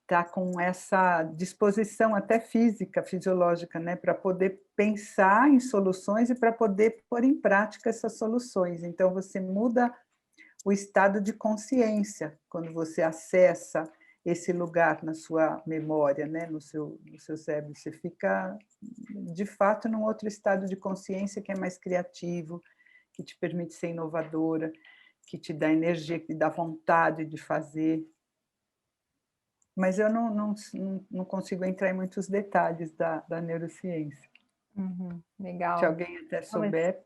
está com essa disposição até física, fisiológica, né, para poder pensar em soluções e para poder pôr em prática essas soluções. Então, você muda o estado de consciência, quando você acessa esse lugar na sua memória, né, no seu cérebro, você fica, de fato, num outro estado de consciência que é mais criativo, que te permite ser inovadora, que te dá energia, que te dá vontade de fazer. Mas eu não consigo entrar em muitos detalhes da neurociência. Legal. Se alguém até souber.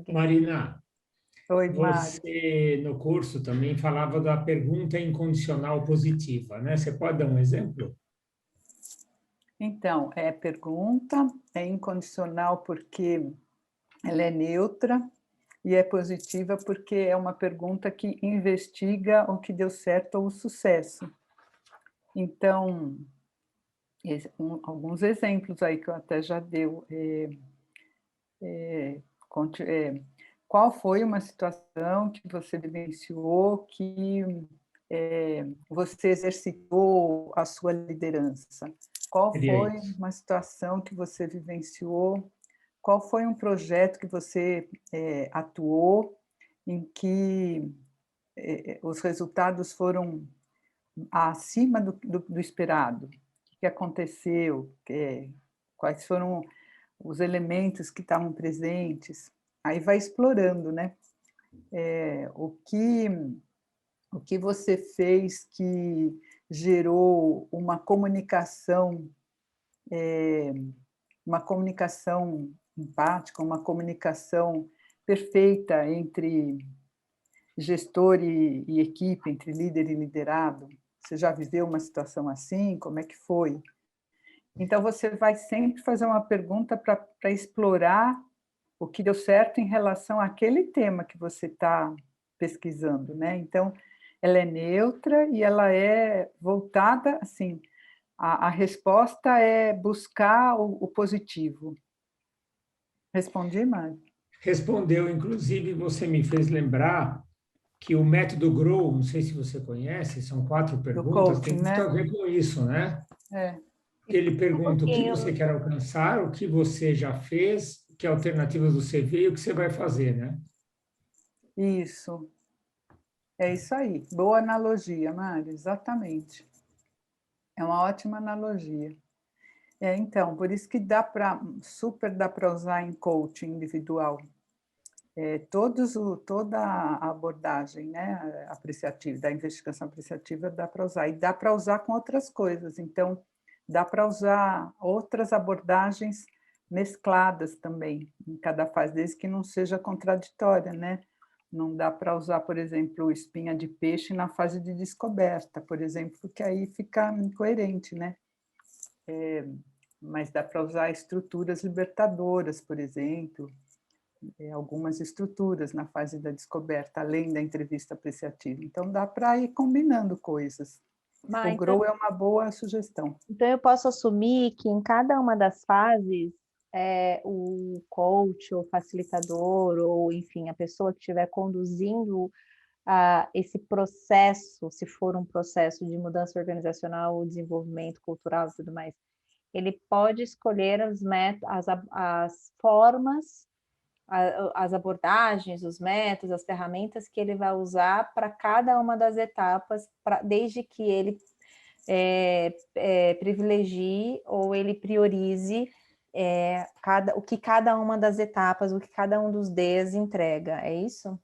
Marina, Oi, Mário. você no curso também falava da pergunta incondicional positiva, né? Você pode dar um exemplo? Então, pergunta, é incondicional porque ela é neutra e é positiva porque é uma pergunta que investiga o que deu certo ou o sucesso. Então, alguns exemplos aí que eu até já deu. Qual foi uma situação que você vivenciou que você exercitou a sua liderança? Qual foi uma situação que você vivenciou? Qual foi um projeto que você atuou em que os resultados foram acima do esperado? O que aconteceu? Quais foram os elementos que estavam presentes? Aí vai explorando, né? O que você fez que gerou uma comunicação empática, uma comunicação perfeita entre gestor e equipe, entre líder e liderado? Você já viveu uma situação assim? Como é que foi? Então, você vai sempre fazer uma pergunta para explorar o que deu certo em relação àquele tema que você está pesquisando, né? Então, ela é neutra e ela é voltada, assim, a resposta é buscar o positivo. Respondi, Mário? Respondeu, inclusive, você me fez lembrar que o método GROW, não sei se você conhece, são 4 perguntas, tem muito a ver com isso, né? Ele pergunta o que você quer alcançar, o que você já fez, que alternativas você vê e o que você vai fazer, né? Isso. É isso aí. Boa analogia, Mário, exatamente. É uma ótima analogia. Então, por isso que super dá para usar em coaching individual. Toda a abordagem, né, apreciativa, da investigação apreciativa dá para usar. E dá para usar com outras coisas. Então, dá para usar outras abordagens mescladas também, em cada fase, desde que não seja contraditória, né? Não dá para usar, por exemplo, espinha de peixe na fase de descoberta, por exemplo, porque aí fica incoerente, né? Mas dá para usar estruturas libertadoras, por exemplo, algumas estruturas na fase da descoberta, além da entrevista apreciativa. Então, dá para ir combinando coisas. O GROW é uma boa sugestão. Então, eu posso assumir que em cada uma das fases, o coach, ou facilitador, ou, enfim, a pessoa que estiver conduzindo esse processo, se for um processo de mudança organizacional, ou desenvolvimento cultural e tudo mais, ele pode escolher as formas, as abordagens, os métodos, as ferramentas que ele vai usar para cada uma das etapas, desde que ele privilegie ou ele priorize o que cada uma das etapas, o que cada um dos Ds entrega, é isso?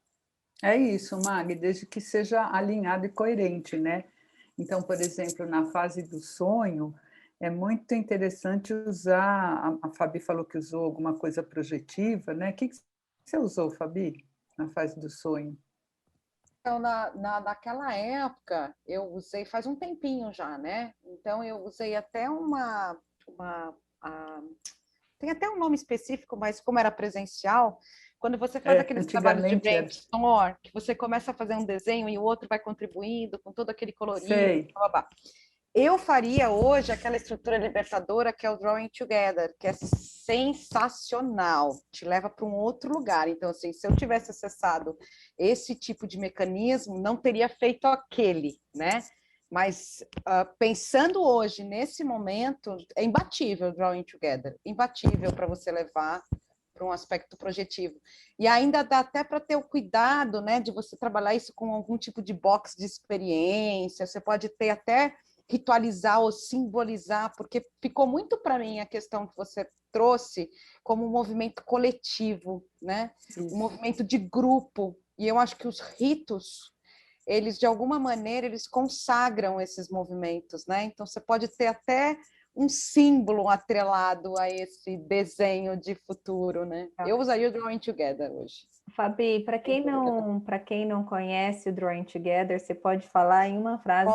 É isso, Mag, desde que seja alinhado e coerente, né? Então, por exemplo, na fase do sonho, é muito interessante usar, a Fabi falou que usou alguma coisa projetiva, né? O que você usou, Fabi, na fase do sonho? Então, naquela época, eu usei, faz um tempinho já, né? Então, eu usei até tem até um nome específico, mas como era presencial, quando você faz aqueles trabalhos de brainstorm, que você começa a fazer um desenho e o outro vai contribuindo com todo aquele colorido, blá, blá, blá. Eu faria hoje aquela estrutura libertadora que é o Drawing Together, que é sensacional, te leva para um outro lugar. Então, assim, se eu tivesse acessado esse tipo de mecanismo, não teria feito aquele, né? Mas pensando hoje, nesse momento, é imbatível o Drawing Together, imbatível para você levar um aspecto projetivo. E ainda dá até para ter o cuidado, né, de você trabalhar isso com algum tipo de box de experiência, você pode ter até ritualizar ou simbolizar, porque ficou muito para mim a questão que você trouxe como um movimento coletivo, né? Um movimento de grupo, e eu acho que os ritos, eles de alguma maneira, eles consagram esses movimentos, né? Então você pode ter até um símbolo atrelado a esse desenho de futuro, né? Eu usaria o Drawing Together hoje. Fabi, para quem não conhece o Drawing Together, você pode falar em uma frase?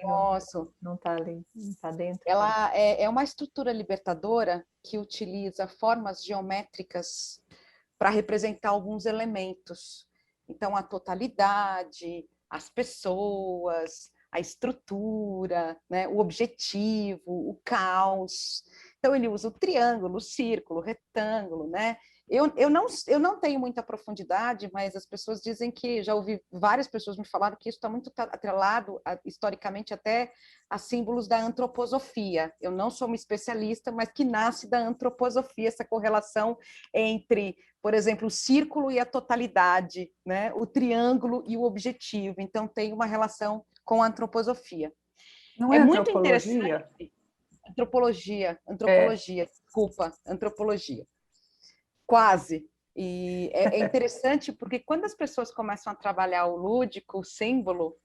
Posso. Não está ali, não está dentro. Ela é uma estrutura libertadora que utiliza formas geométricas para representar alguns elementos. Então, a totalidade, as pessoas, a estrutura, né, o objetivo, o caos. Então, ele usa o triângulo, o círculo, o retângulo, né? Eu não tenho muita profundidade, mas as pessoas dizem que, já ouvi várias pessoas me falaram que isso está muito atrelado, historicamente, até a símbolos da antroposofia. Eu não sou uma especialista, mas que nasce da antroposofia, essa correlação entre, por exemplo, o círculo e a totalidade, né? O triângulo e o objetivo. Então, tem uma relação com a antroposofia. Não é muito antropologia? Antropologia, desculpa, antropologia. Quase. E é interessante porque quando as pessoas começam a trabalhar o lúdico, o símbolo,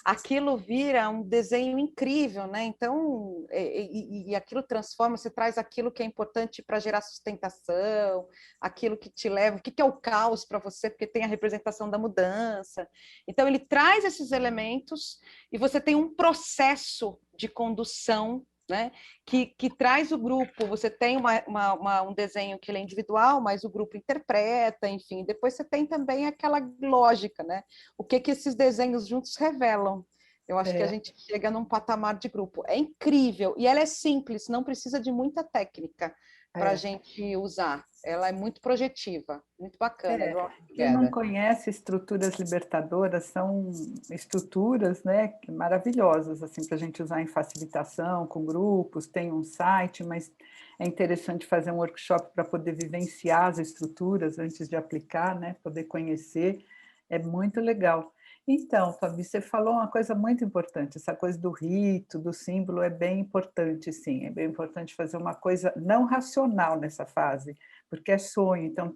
aquilo vira um desenho incrível, né? Então, e aquilo transforma, você traz aquilo que é importante para gerar sustentação, aquilo que te leva, o que é o caos para você, porque tem a representação da mudança. Então, ele traz esses elementos e você tem um processo de condução, né? Que traz o grupo, você tem um desenho que ele é individual, mas o grupo interpreta, enfim, depois você tem também aquela lógica, né? O que esses desenhos juntos revelam. Eu acho que a gente chega num patamar de grupo. É incrível, e ela é simples, não precisa de muita técnica para a gente usar. Ela é muito projetiva, muito bacana. Quem não conhece estruturas libertadoras, são estruturas, né, maravilhosas assim, para a gente usar em facilitação, com grupos, tem um site, mas é interessante fazer um workshop para poder vivenciar as estruturas antes de aplicar, né, poder conhecer, é muito legal. Então, Fabi, você falou uma coisa muito importante, essa coisa do rito, do símbolo é bem importante, sim, é bem importante fazer uma coisa não racional nessa fase, porque é sonho, então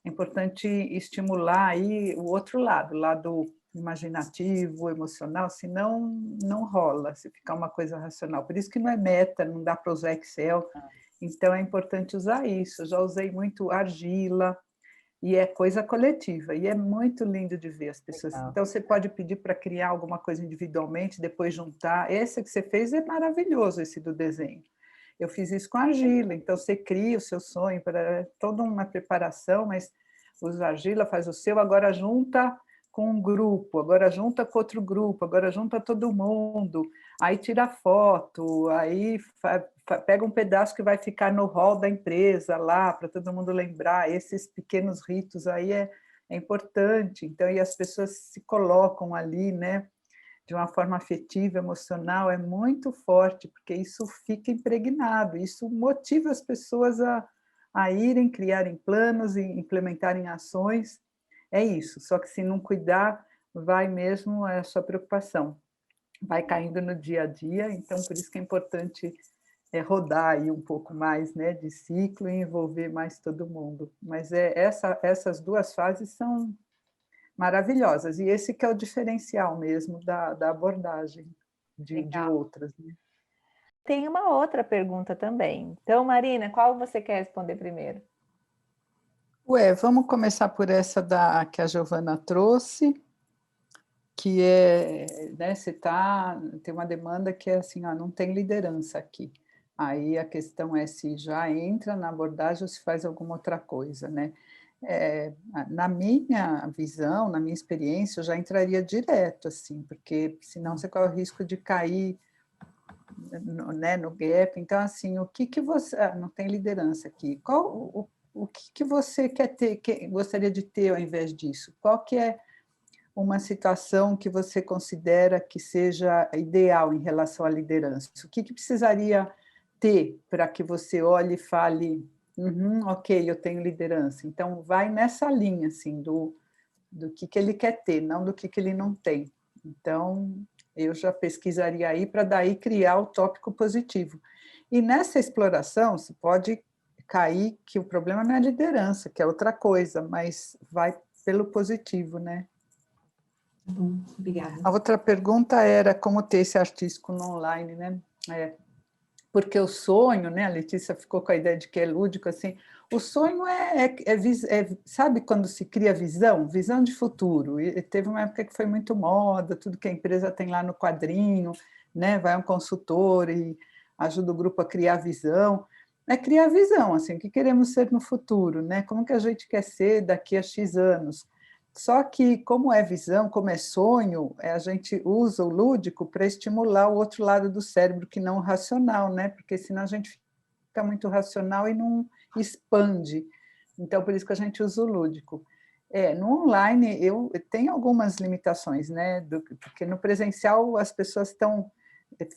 é importante estimular aí o outro lado, o lado imaginativo, emocional, senão não rola, se ficar uma coisa racional. Por isso que não é meta, não dá para usar Excel, então é importante usar isso. Eu já usei muito argila, e é coisa coletiva, e é muito lindo de ver as pessoas. Então, você pode pedir para criar alguma coisa individualmente, depois juntar. Esse que você fez é maravilhoso, esse do desenho. Eu fiz isso com argila, então você cria o seu sonho, para toda uma preparação, mas usa argila, faz o seu, agora junta com um grupo, agora junta com outro grupo, agora junta todo mundo, aí tira foto, aí pega um pedaço que vai ficar no hall da empresa lá, para todo mundo lembrar, esses pequenos ritos aí é importante, então, e as pessoas se colocam ali, né, de uma forma afetiva, emocional, é muito forte, porque isso fica impregnado, isso motiva as pessoas a irem, criarem planos e implementarem ações, é isso, só que se não cuidar, vai mesmo a sua preocupação, vai caindo no dia a dia, então por isso que é importante rodar aí um pouco mais, né, de ciclo e envolver mais todo mundo, mas essas duas fases são maravilhosas, e esse que é o diferencial mesmo da abordagem de outras. Né? Tem uma outra pergunta também. Então, Marina, qual você quer responder primeiro? Vamos começar por essa que a Giovana trouxe, que é, né, tem uma demanda que é assim, não tem liderança aqui. Aí a questão é se já entra na abordagem ou se faz alguma outra coisa, né? Na minha visão, na minha experiência, eu já entraria direto, assim, porque senão você corre o risco de cair no gap. Então, assim, o que você... não tem liderança aqui. O que você quer ter, gostaria de ter ao invés disso? Qual que é uma situação que você considera que seja ideal em relação à liderança? O que precisaria ter para que você olhe e fale, Ok, eu tenho liderança. Então, vai nessa linha, assim, do que ele quer ter, não do que ele não tem. Então, eu já pesquisaria aí para daí criar o tópico positivo. E nessa exploração, se pode cair que o problema não é a liderança, que é outra coisa, mas vai pelo positivo, né? Tá bom, obrigada. A outra pergunta era como ter esse artístico no online, né? Porque o sonho, né? A Letícia ficou com a ideia de que é lúdico, assim. O sonho sabe quando se cria visão de futuro. E teve uma época que foi muito moda, tudo que a empresa tem lá no quadrinho, né? Vai um consultor e ajuda o grupo a criar visão. É criar visão, assim, o que queremos ser no futuro, né? Como que a gente quer ser daqui a X anos. Só que, como é visão, como é sonho, a gente usa o lúdico para estimular o outro lado do cérebro, que não o racional, né? Porque senão a gente fica muito racional e não expande. Então, por isso que a gente usa o lúdico. No online, eu tenho algumas limitações, né? Porque no presencial as pessoas estão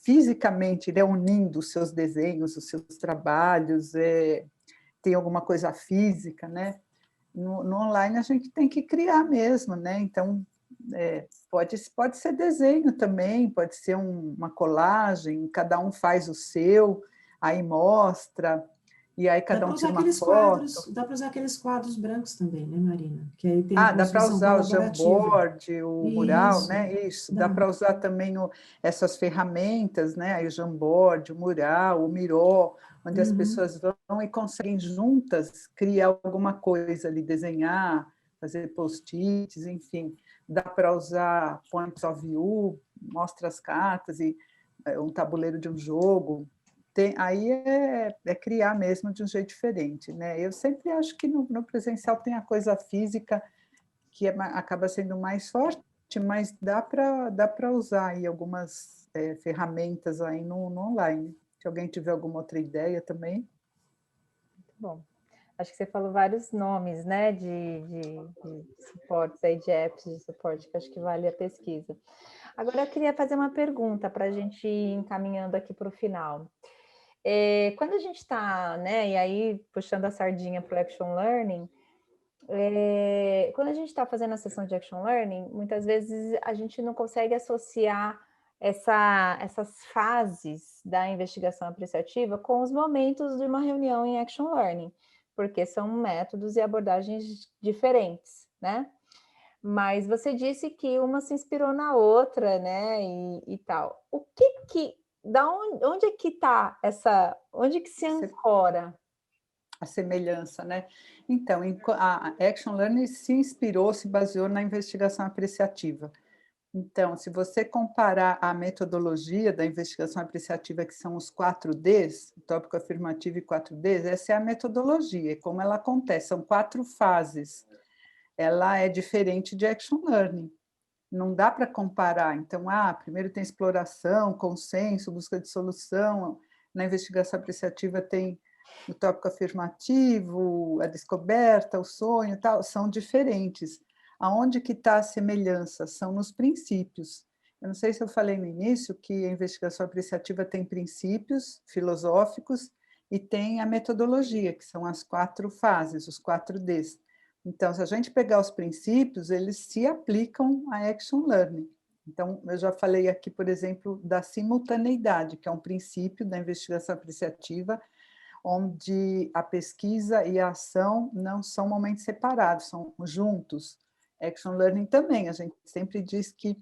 fisicamente, né, unindo os seus desenhos, os seus trabalhos, tem alguma coisa física, né? No online a gente tem que criar mesmo, né? Então, pode ser desenho também, pode ser uma colagem, cada um faz o seu, aí mostra, e aí cada um tira uma foto. Dá para usar aqueles quadros brancos também, né, Marina? Que aí tem dá para usar o Jamboard, o mural, né? Isso, dá para usar também essas ferramentas, né? Aí o Jamboard, o mural, o Miro, onde as pessoas vão e conseguem juntas criar alguma coisa ali, desenhar, fazer post-its, enfim. Dá para usar points of view, mostra as cartas, e um tabuleiro de um jogo. Aí é criar mesmo de um jeito diferente, né? Eu sempre acho que no presencial tem a coisa física que acaba sendo mais forte, mas dá para usar aí algumas ferramentas aí no online. Se alguém tiver alguma outra ideia também. Muito bom. Acho que você falou vários nomes, né, de suportes aí, de apps de suporte, que acho que vale a pesquisa. Agora, eu queria fazer uma pergunta para a gente ir encaminhando aqui para o final. Quando a gente está, né, e aí puxando a sardinha para o Action Learning, quando a gente está fazendo a sessão de Action Learning, muitas vezes a gente não consegue associar essas fases da investigação apreciativa com os momentos de uma reunião em Action Learning, porque são métodos e abordagens diferentes, né? Mas você disse que uma se inspirou na outra, né, e tal. Onde é que está onde que se ancora? A semelhança, né? Então, a Action Learning se baseou na investigação apreciativa. Então, se você comparar a metodologia da investigação apreciativa, que são os 4Ds, tópico afirmativo e 4Ds, essa é a metodologia, e como ela acontece, são 4 fases. Ela é diferente de Action Learning. Não dá para comparar. Então, primeiro tem exploração, consenso, busca de solução. Na investigação apreciativa tem o tópico afirmativo, a descoberta, o sonho, tal, são diferentes. Aonde que está a semelhança? São nos princípios. Eu não sei se eu falei no início que a investigação apreciativa tem princípios filosóficos e tem a metodologia, que são as 4 fases, os 4Ds. Então, se a gente pegar os princípios, eles se aplicam a Action Learning. Então, eu já falei aqui, por exemplo, da simultaneidade, que é um princípio da investigação apreciativa, onde a pesquisa e a ação não são momentos separados, são juntos. Action Learning também, a gente sempre diz que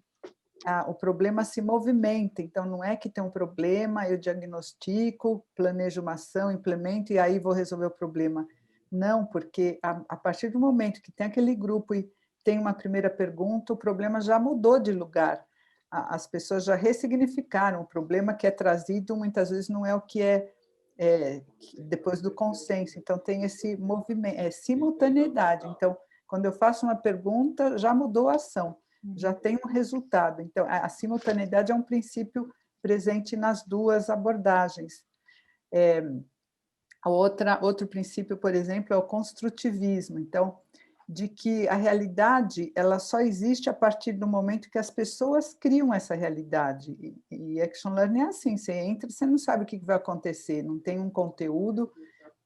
o problema se movimenta, então não é que tem um problema, eu diagnostico, planejo uma ação, implemento e aí vou resolver o problema. Não, porque a partir do momento que tem aquele grupo e tem uma primeira pergunta, o problema já mudou de lugar. As pessoas já ressignificaram o problema que é trazido, muitas vezes não é o que é depois do consenso. Então, tem esse movimento, simultaneidade. Então, quando eu faço uma pergunta, já mudou a ação, já tem um resultado. Então, a simultaneidade é um princípio presente nas duas abordagens. Outro princípio, por exemplo, é o construtivismo. Então, de que a realidade ela só existe a partir do momento que as pessoas criam essa realidade. E Action Learning é assim, você entra e você não sabe o que vai acontecer, não tem um conteúdo,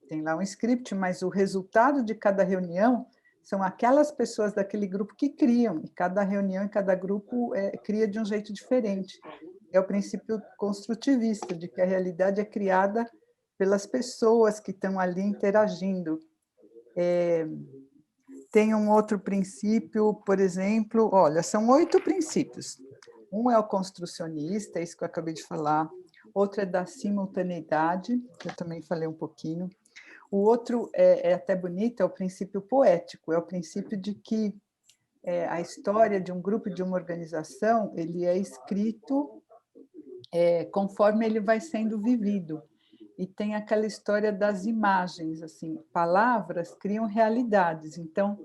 tem lá um script, mas o resultado de cada reunião são aquelas pessoas daquele grupo que criam, e cada reunião e cada grupo cria de um jeito diferente. É o princípio construtivista, de que a realidade é criada pelas pessoas que estão ali interagindo. Tem um outro princípio, por exemplo, olha, são 8 princípios. Um é o construcionista, é isso que eu acabei de falar. Outro é da simultaneidade, que eu também falei um pouquinho. O outro é até bonito, é o princípio poético, é o princípio de que a história de um grupo, de uma organização, ele é escrito conforme ele vai sendo vivido. E tem aquela história das imagens, assim, palavras criam realidades. Então,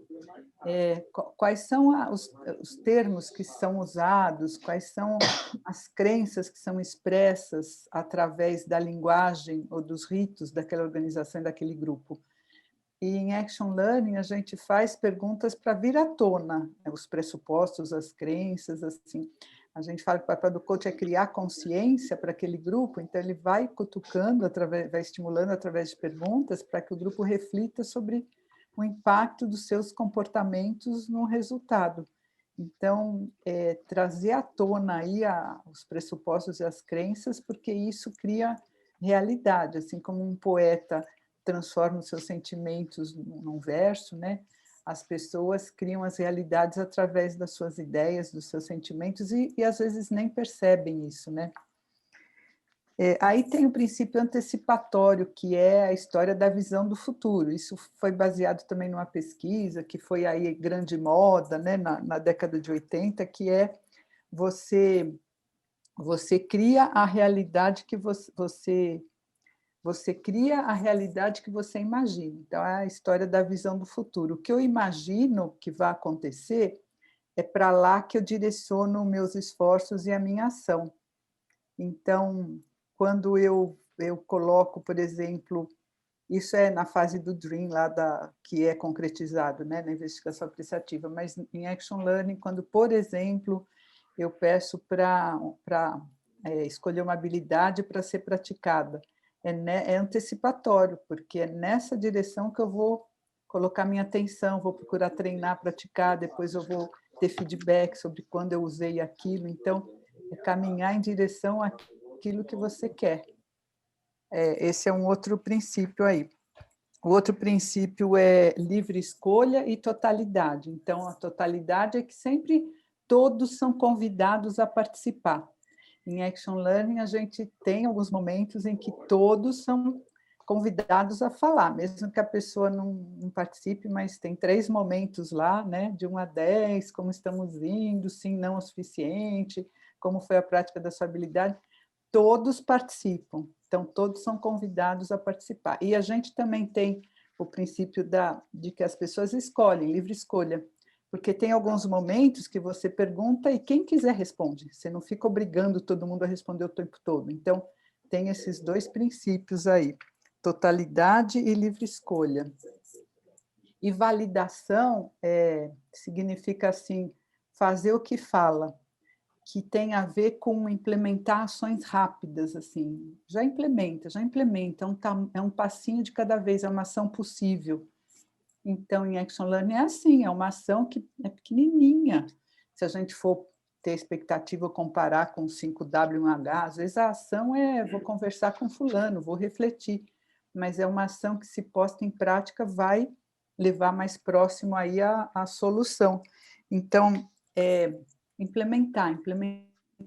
quais são os termos que são usados, quais são as crenças que são expressas através da linguagem ou dos ritos daquela organização, daquele grupo. E em Action Learning a gente faz perguntas para vir à tona, os pressupostos, as crenças, assim. A gente fala que o papel do coach é criar consciência para aquele grupo, então ele vai cutucando, vai estimulando através de perguntas para que o grupo reflita sobre o impacto dos seus comportamentos no resultado. Então, trazer à tona aí os pressupostos e as crenças, porque isso cria realidade, assim como um poeta transforma os seus sentimentos num verso, né? As pessoas criam as realidades através das suas ideias, dos seus sentimentos, e às vezes nem percebem isso, né? Aí tem o princípio antecipatório, que é a história da visão do futuro. Isso foi baseado também numa pesquisa que foi aí grande moda, né, na década de 80, que é você cria a realidade que você cria a realidade que você imagina. Então, é a história da visão do futuro. O que eu imagino que vai acontecer é para lá que eu direciono meus esforços e a minha ação. Então, quando eu coloco, por exemplo, isso é na fase do Dream, que é concretizado, né, na investigação apreciativa, mas em Action Learning, quando, por exemplo, eu peço para escolher uma habilidade para ser praticada, é antecipatório, porque é nessa direção que eu vou colocar minha atenção, vou procurar treinar, praticar, depois eu vou ter feedback sobre quando eu usei aquilo. Então, é caminhar em direção àquilo que você quer. Esse é um outro princípio aí. O outro princípio é livre escolha e totalidade. Então, a totalidade é que sempre todos são convidados a participar. Em Action Learning, a gente tem alguns momentos em que todos são convidados a falar, mesmo que a pessoa não participe, mas tem 3 momentos lá, né, de 1 a 10, como estamos indo, sim, não o suficiente, como foi a prática da sua habilidade, todos participam, então todos são convidados a participar. E a gente também tem o princípio de que as pessoas escolhem, livre escolha, porque tem alguns momentos que você pergunta e quem quiser responde. Você não fica obrigando todo mundo a responder o tempo todo. Então, tem esses 2 princípios aí, totalidade e livre escolha. E validação significa, assim, fazer o que fala, que tem a ver com implementar ações rápidas, assim. Já implementa, é um passinho de cada vez, é uma ação possível. Então, em Action Learning é assim, é uma ação que é pequenininha. Se a gente for ter expectativa, comparar com 5W1H, às vezes a ação vou conversar com fulano, vou refletir, mas é uma ação que, se posta em prática, vai levar mais próximo aí à solução. Então, implementar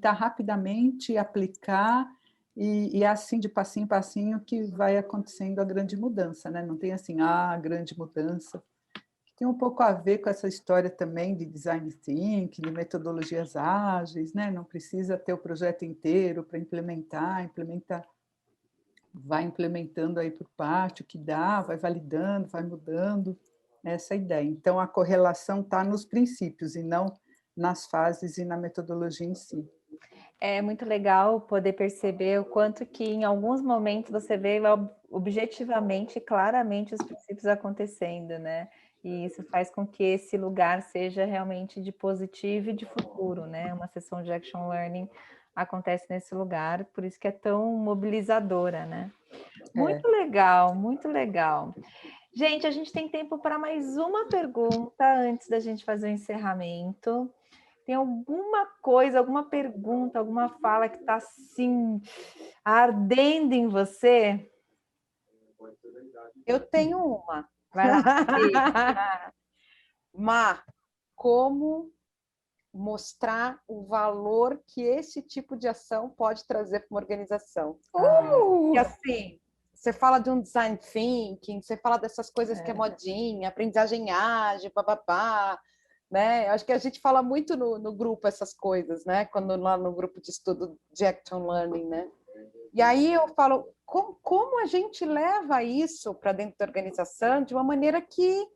rapidamente, aplicar, e é assim, de passinho em passinho, que vai acontecendo a grande mudança, né? Não tem assim, grande mudança. Tem um pouco a ver com essa história também de design thinking, de metodologias ágeis, né? Não precisa ter o projeto inteiro para implementar, vai implementando aí por parte o que dá, vai validando, vai mudando, essa ideia. Então, a correlação está nos princípios e não nas fases e na metodologia em si. É muito legal poder perceber o quanto que, em alguns momentos, você vê objetivamente, claramente, os princípios acontecendo, né? E isso faz com que esse lugar seja realmente de positivo e de futuro, né? Uma sessão de Action Learning acontece nesse lugar, por isso que é tão mobilizadora, né? Muito legal, muito legal. Gente, a gente tem tempo para mais uma pergunta antes da gente fazer o encerramento. Tem alguma coisa, alguma pergunta, alguma fala que está assim ardendo em você? Eu tenho uma. Vai lá. Má, como mostrar o valor que esse tipo de ação pode trazer para uma organização? E assim, você fala de um design thinking, você fala dessas coisas que é modinha, aprendizagem ágil, bababá, né? Acho que a gente fala muito no grupo essas coisas, né? Quando lá no grupo de estudo de Action Learning, né? E aí eu falo, como a gente leva isso para dentro da organização de uma maneira que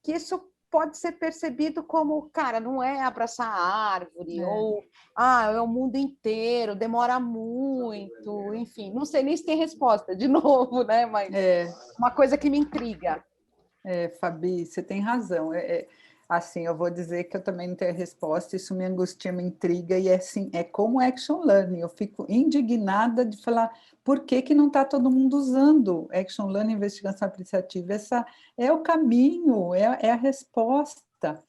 isso pode ser percebido como, cara, não é abraçar a árvore, ou, é o mundo inteiro, demora muito, enfim, não sei nem se tem resposta, de novo, né? Mas uma coisa que me intriga. Fabi, você tem razão. Assim, eu vou dizer que eu também não tenho resposta, isso me angustia, me intriga, e assim, é como Action Learning, eu fico indignada de falar por que não está todo mundo usando Action Learning, investigação apreciativa. Essa é o caminho, é a resposta.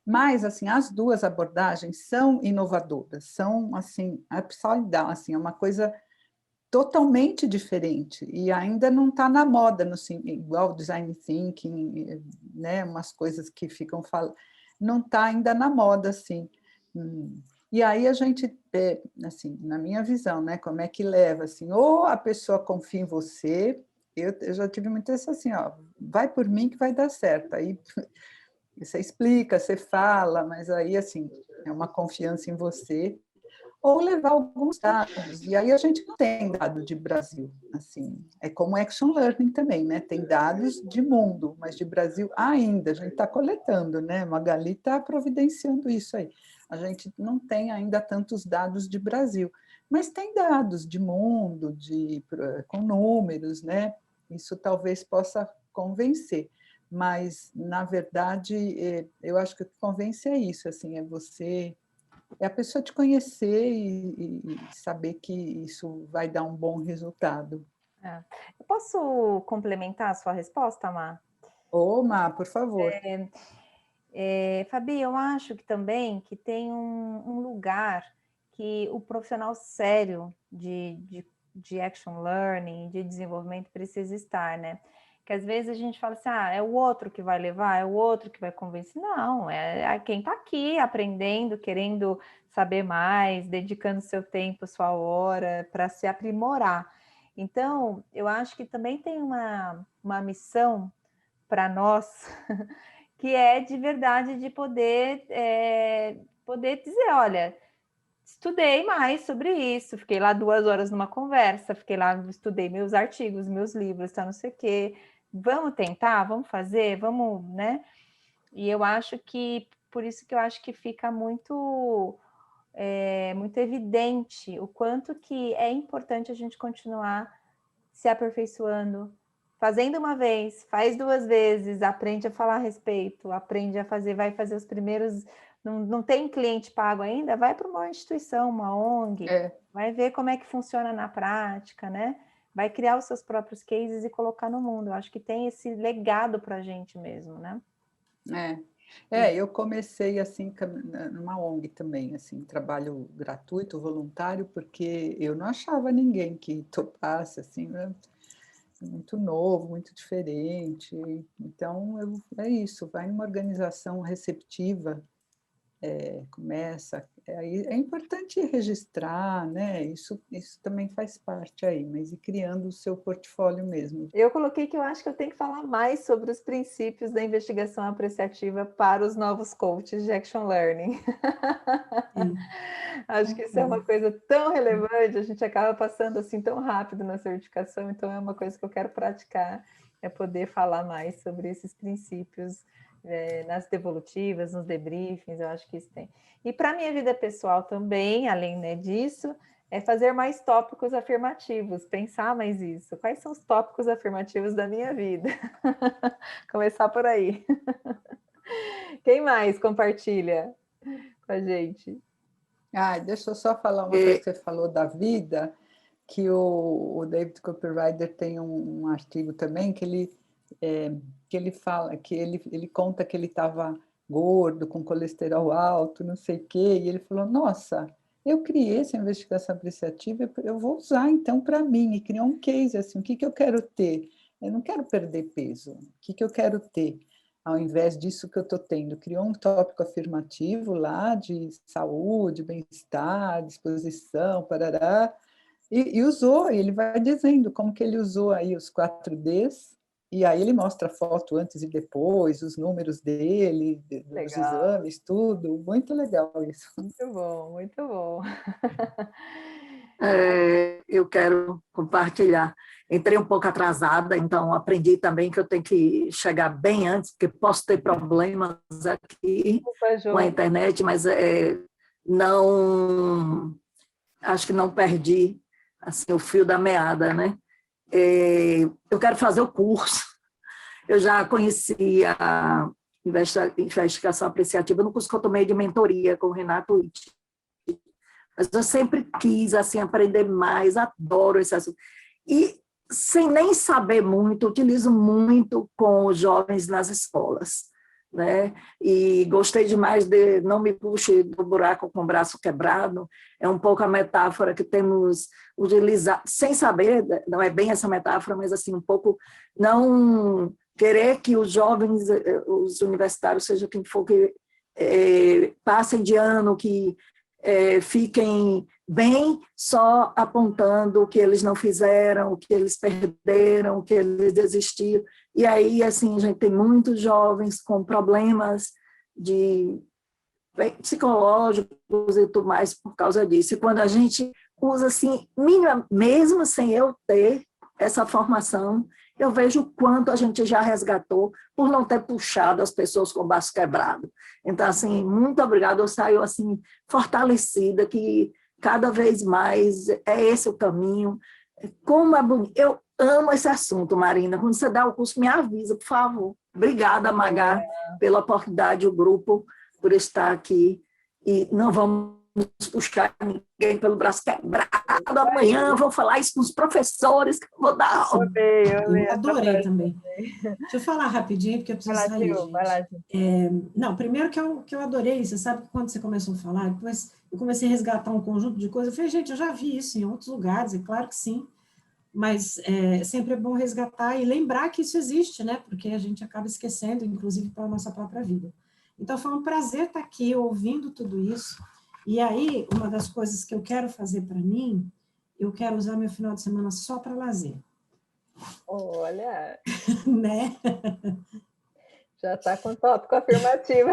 Mas, assim, as duas abordagens são inovadoras, são, assim, upside down, assim, é uma coisa totalmente diferente, e ainda não está na moda, igual design thinking, né, umas coisas que ficam falando, não está ainda na moda, assim. E aí a gente, assim, na minha visão, né, como é que leva, assim, ou a pessoa confia em você, eu já tive muito isso assim, ó, vai por mim que vai dar certo, aí você explica, você fala, mas aí, assim, é uma confiança em você, ou levar alguns dados, e aí a gente não tem dado de Brasil, assim, é como Action Learning também, né, tem dados de mundo, mas de Brasil ainda, a gente está coletando, né, Magali está providenciando isso aí, a gente não tem ainda tantos dados de Brasil, mas tem dados de mundo, com números, né, isso talvez possa convencer, mas, na verdade, eu acho que o que convence é isso, assim, é a pessoa te conhecer e saber que isso vai dar um bom resultado. Eu posso complementar a sua resposta, Má? Má, por favor. Fabi, eu acho que também que tem um lugar que o profissional sério de Action Learning, de desenvolvimento, precisa estar, né? Que às vezes a gente fala assim, é o outro que vai levar, é o outro que vai convencer. Não, é quem está aqui aprendendo, querendo saber mais, dedicando seu tempo, sua hora para se aprimorar. Então, eu acho que também tem uma missão para nós, que é de verdade de poder dizer, olha, estudei mais sobre isso, fiquei lá 2 horas numa conversa, fiquei lá, estudei meus artigos, meus livros, tá, não sei o quê. Vamos tentar, vamos fazer, vamos, né? E eu acho que, por isso que eu acho que fica muito evidente o quanto que é importante a gente continuar se aperfeiçoando, fazendo uma vez, faz 2 vezes, aprende a falar a respeito, aprende a fazer, vai fazer os primeiros... Não tem cliente pago ainda? Vai para uma instituição, uma ONG, vai ver como é que funciona na prática, né? Vai criar os seus próprios cases e colocar no mundo. Eu acho que tem esse legado para a gente mesmo, né? Eu comecei assim numa ONG também, assim, trabalho gratuito, voluntário, porque eu não achava ninguém que topasse, assim, né? Muito novo, muito diferente. Então, é isso, vai numa organização receptiva, começa... É importante registrar, né? Isso também faz parte aí, mas ir criando o seu portfólio mesmo. Eu coloquei que eu acho que eu tenho que falar mais sobre os princípios da investigação apreciativa para os novos coaches de Action Learning. Acho que isso é uma coisa tão relevante, a gente acaba passando assim tão rápido na certificação, então é uma coisa que eu quero praticar, é poder falar mais sobre esses princípios nas devolutivas, nos debriefings, eu acho que isso tem. E para a minha vida pessoal também, além, né, disso, é fazer mais tópicos afirmativos, pensar mais isso. Quais são os tópicos afirmativos da minha vida? Começar por aí. Quem mais compartilha com a gente? Deixa eu só falar uma coisa que você falou da vida. que o David Copperrider tem um artigo também que ele fala, que ele conta que ele estava gordo, com colesterol alto, não sei o quê, e ele falou, nossa, eu criei essa investigação apreciativa, eu vou usar então para mim, e criou um case assim, o que eu quero ter? Eu não quero perder peso, o que eu quero ter? Ao invés disso que eu estou tendo, criou um tópico afirmativo lá de saúde, bem-estar, disposição, parará, e usou, ele vai dizendo como que ele usou aí os 4Ds, e aí ele mostra a foto antes e depois, os números dele, dos exames, tudo. Muito legal isso. Muito bom, muito bom. Eu quero compartilhar. Entrei um pouco atrasada, então aprendi também que eu tenho que chegar bem antes, porque posso ter problemas aqui com a internet, mas não, acho que não perdi assim, o fio da meada, né? Eu quero fazer o curso. Eu já conhecia a investigação apreciativa no curso que eu tomei de mentoria com o Renato Witt. Mas eu sempre quis assim, aprender mais, adoro esse assunto. E, sem nem saber muito, utilizo muito com os jovens nas escolas, né? E gostei demais de Não Me Puxe do Buraco com o Braço Quebrado, é um pouco a metáfora que temos utilizado, sem saber, não é bem essa metáfora, mas assim, um pouco não querer que os jovens, os universitários, seja quem for, que passem de ano, que fiquem bem só apontando o que eles não fizeram, o que eles perderam, o que eles desistiram. E aí, assim, a gente tem muitos jovens com problemas psicológicos e tudo mais por causa disso. E quando a gente usa, assim, mesmo sem eu ter essa formação, eu vejo o quanto a gente já resgatou por não ter puxado as pessoas com o braço quebrado. Então, assim, muito obrigada. Eu saio, assim, fortalecida, que cada vez mais é esse o caminho. Como é bonito. Eu amo esse assunto, Marina. Quando você dá o curso, me avisa, por favor. Obrigada, Magá, pela oportunidade, o grupo, por estar aqui. E não vamos puxar ninguém pelo braço quebrado. Amanhã vou falar isso com os professores, que eu vou dar aula. Eu adorei também. Deixa eu falar rapidinho, porque eu preciso sair, gente. Vai lá, não, primeiro que eu adorei, você sabe que quando você começou a falar, depois eu comecei a resgatar um conjunto de coisas, eu falei, gente, eu já vi isso em outros lugares, é claro que sim, mas sempre é bom resgatar e lembrar que isso existe, né? Porque a gente acaba esquecendo, inclusive para a nossa própria vida. Então, foi um prazer estar aqui ouvindo tudo isso. E aí, uma das coisas que eu quero fazer para mim, eu quero usar meu final de semana só para lazer. Olha! Né? Já está com tópico afirmativo.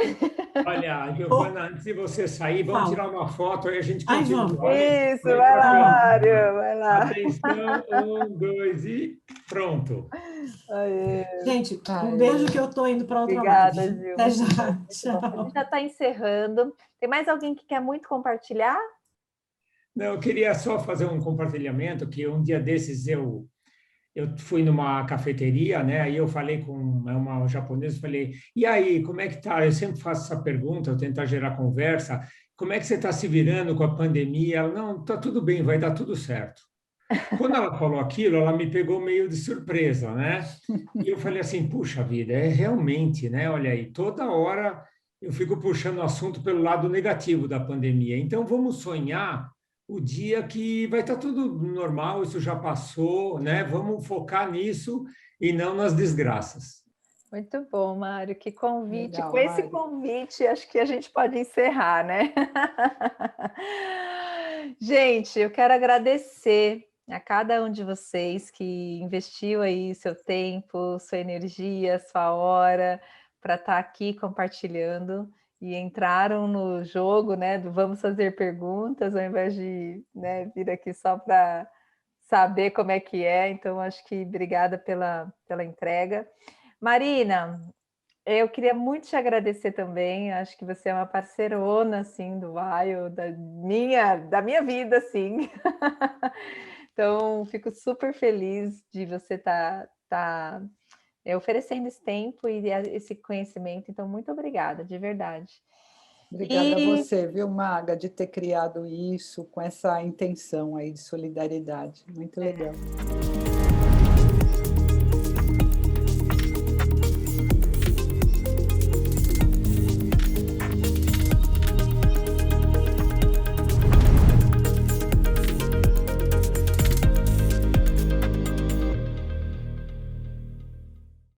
Olha, Giovana, antes de você sair, vamos tirar uma foto, aí a gente continua. Isso, vai lá, Mário, vai lá. Atenção, 1, 2 e pronto. Aê. Gente, um beijo que eu estou indo para outra live. Obrigada, Gil. Até já. Tchau. A gente já está encerrando. Tem mais alguém que quer muito compartilhar? Não, eu queria só fazer um compartilhamento, que um dia desses eu fui numa cafeteria, né? Aí eu falei com uma japonesa, falei, e aí, como é que tá? Eu sempre faço essa pergunta, eu tento gerar conversa, como é que você está se virando com a pandemia? Ela, não, tá tudo bem, vai dar tudo certo. Quando ela falou aquilo, ela me pegou meio de surpresa, né? E eu falei assim, puxa vida, é realmente, né? Olha aí, toda hora eu fico puxando o assunto pelo lado negativo da pandemia. Então, vamos sonhar o dia que vai estar tudo normal, isso já passou, né? Vamos focar nisso e não nas desgraças. Muito bom, Mário, que convite. Legal, com esse Mário. Convite, acho que a gente pode encerrar, né? Gente, eu quero agradecer a cada um de vocês que investiu aí seu tempo, sua energia, sua hora para estar aqui compartilhando e entraram no jogo, né, do vamos fazer perguntas, ao invés de, né, vir aqui só para saber como é que é. Então, acho que obrigada pela entrega. Marina, eu queria muito te agradecer também, acho que você é uma parceirona, assim, do WILD, da minha vida, assim. Então, fico super feliz de você estar oferecendo esse tempo e esse conhecimento. Então, muito obrigada, de verdade. Obrigada a você, viu, Maga, de ter criado isso com essa intenção aí de solidariedade. Muito legal.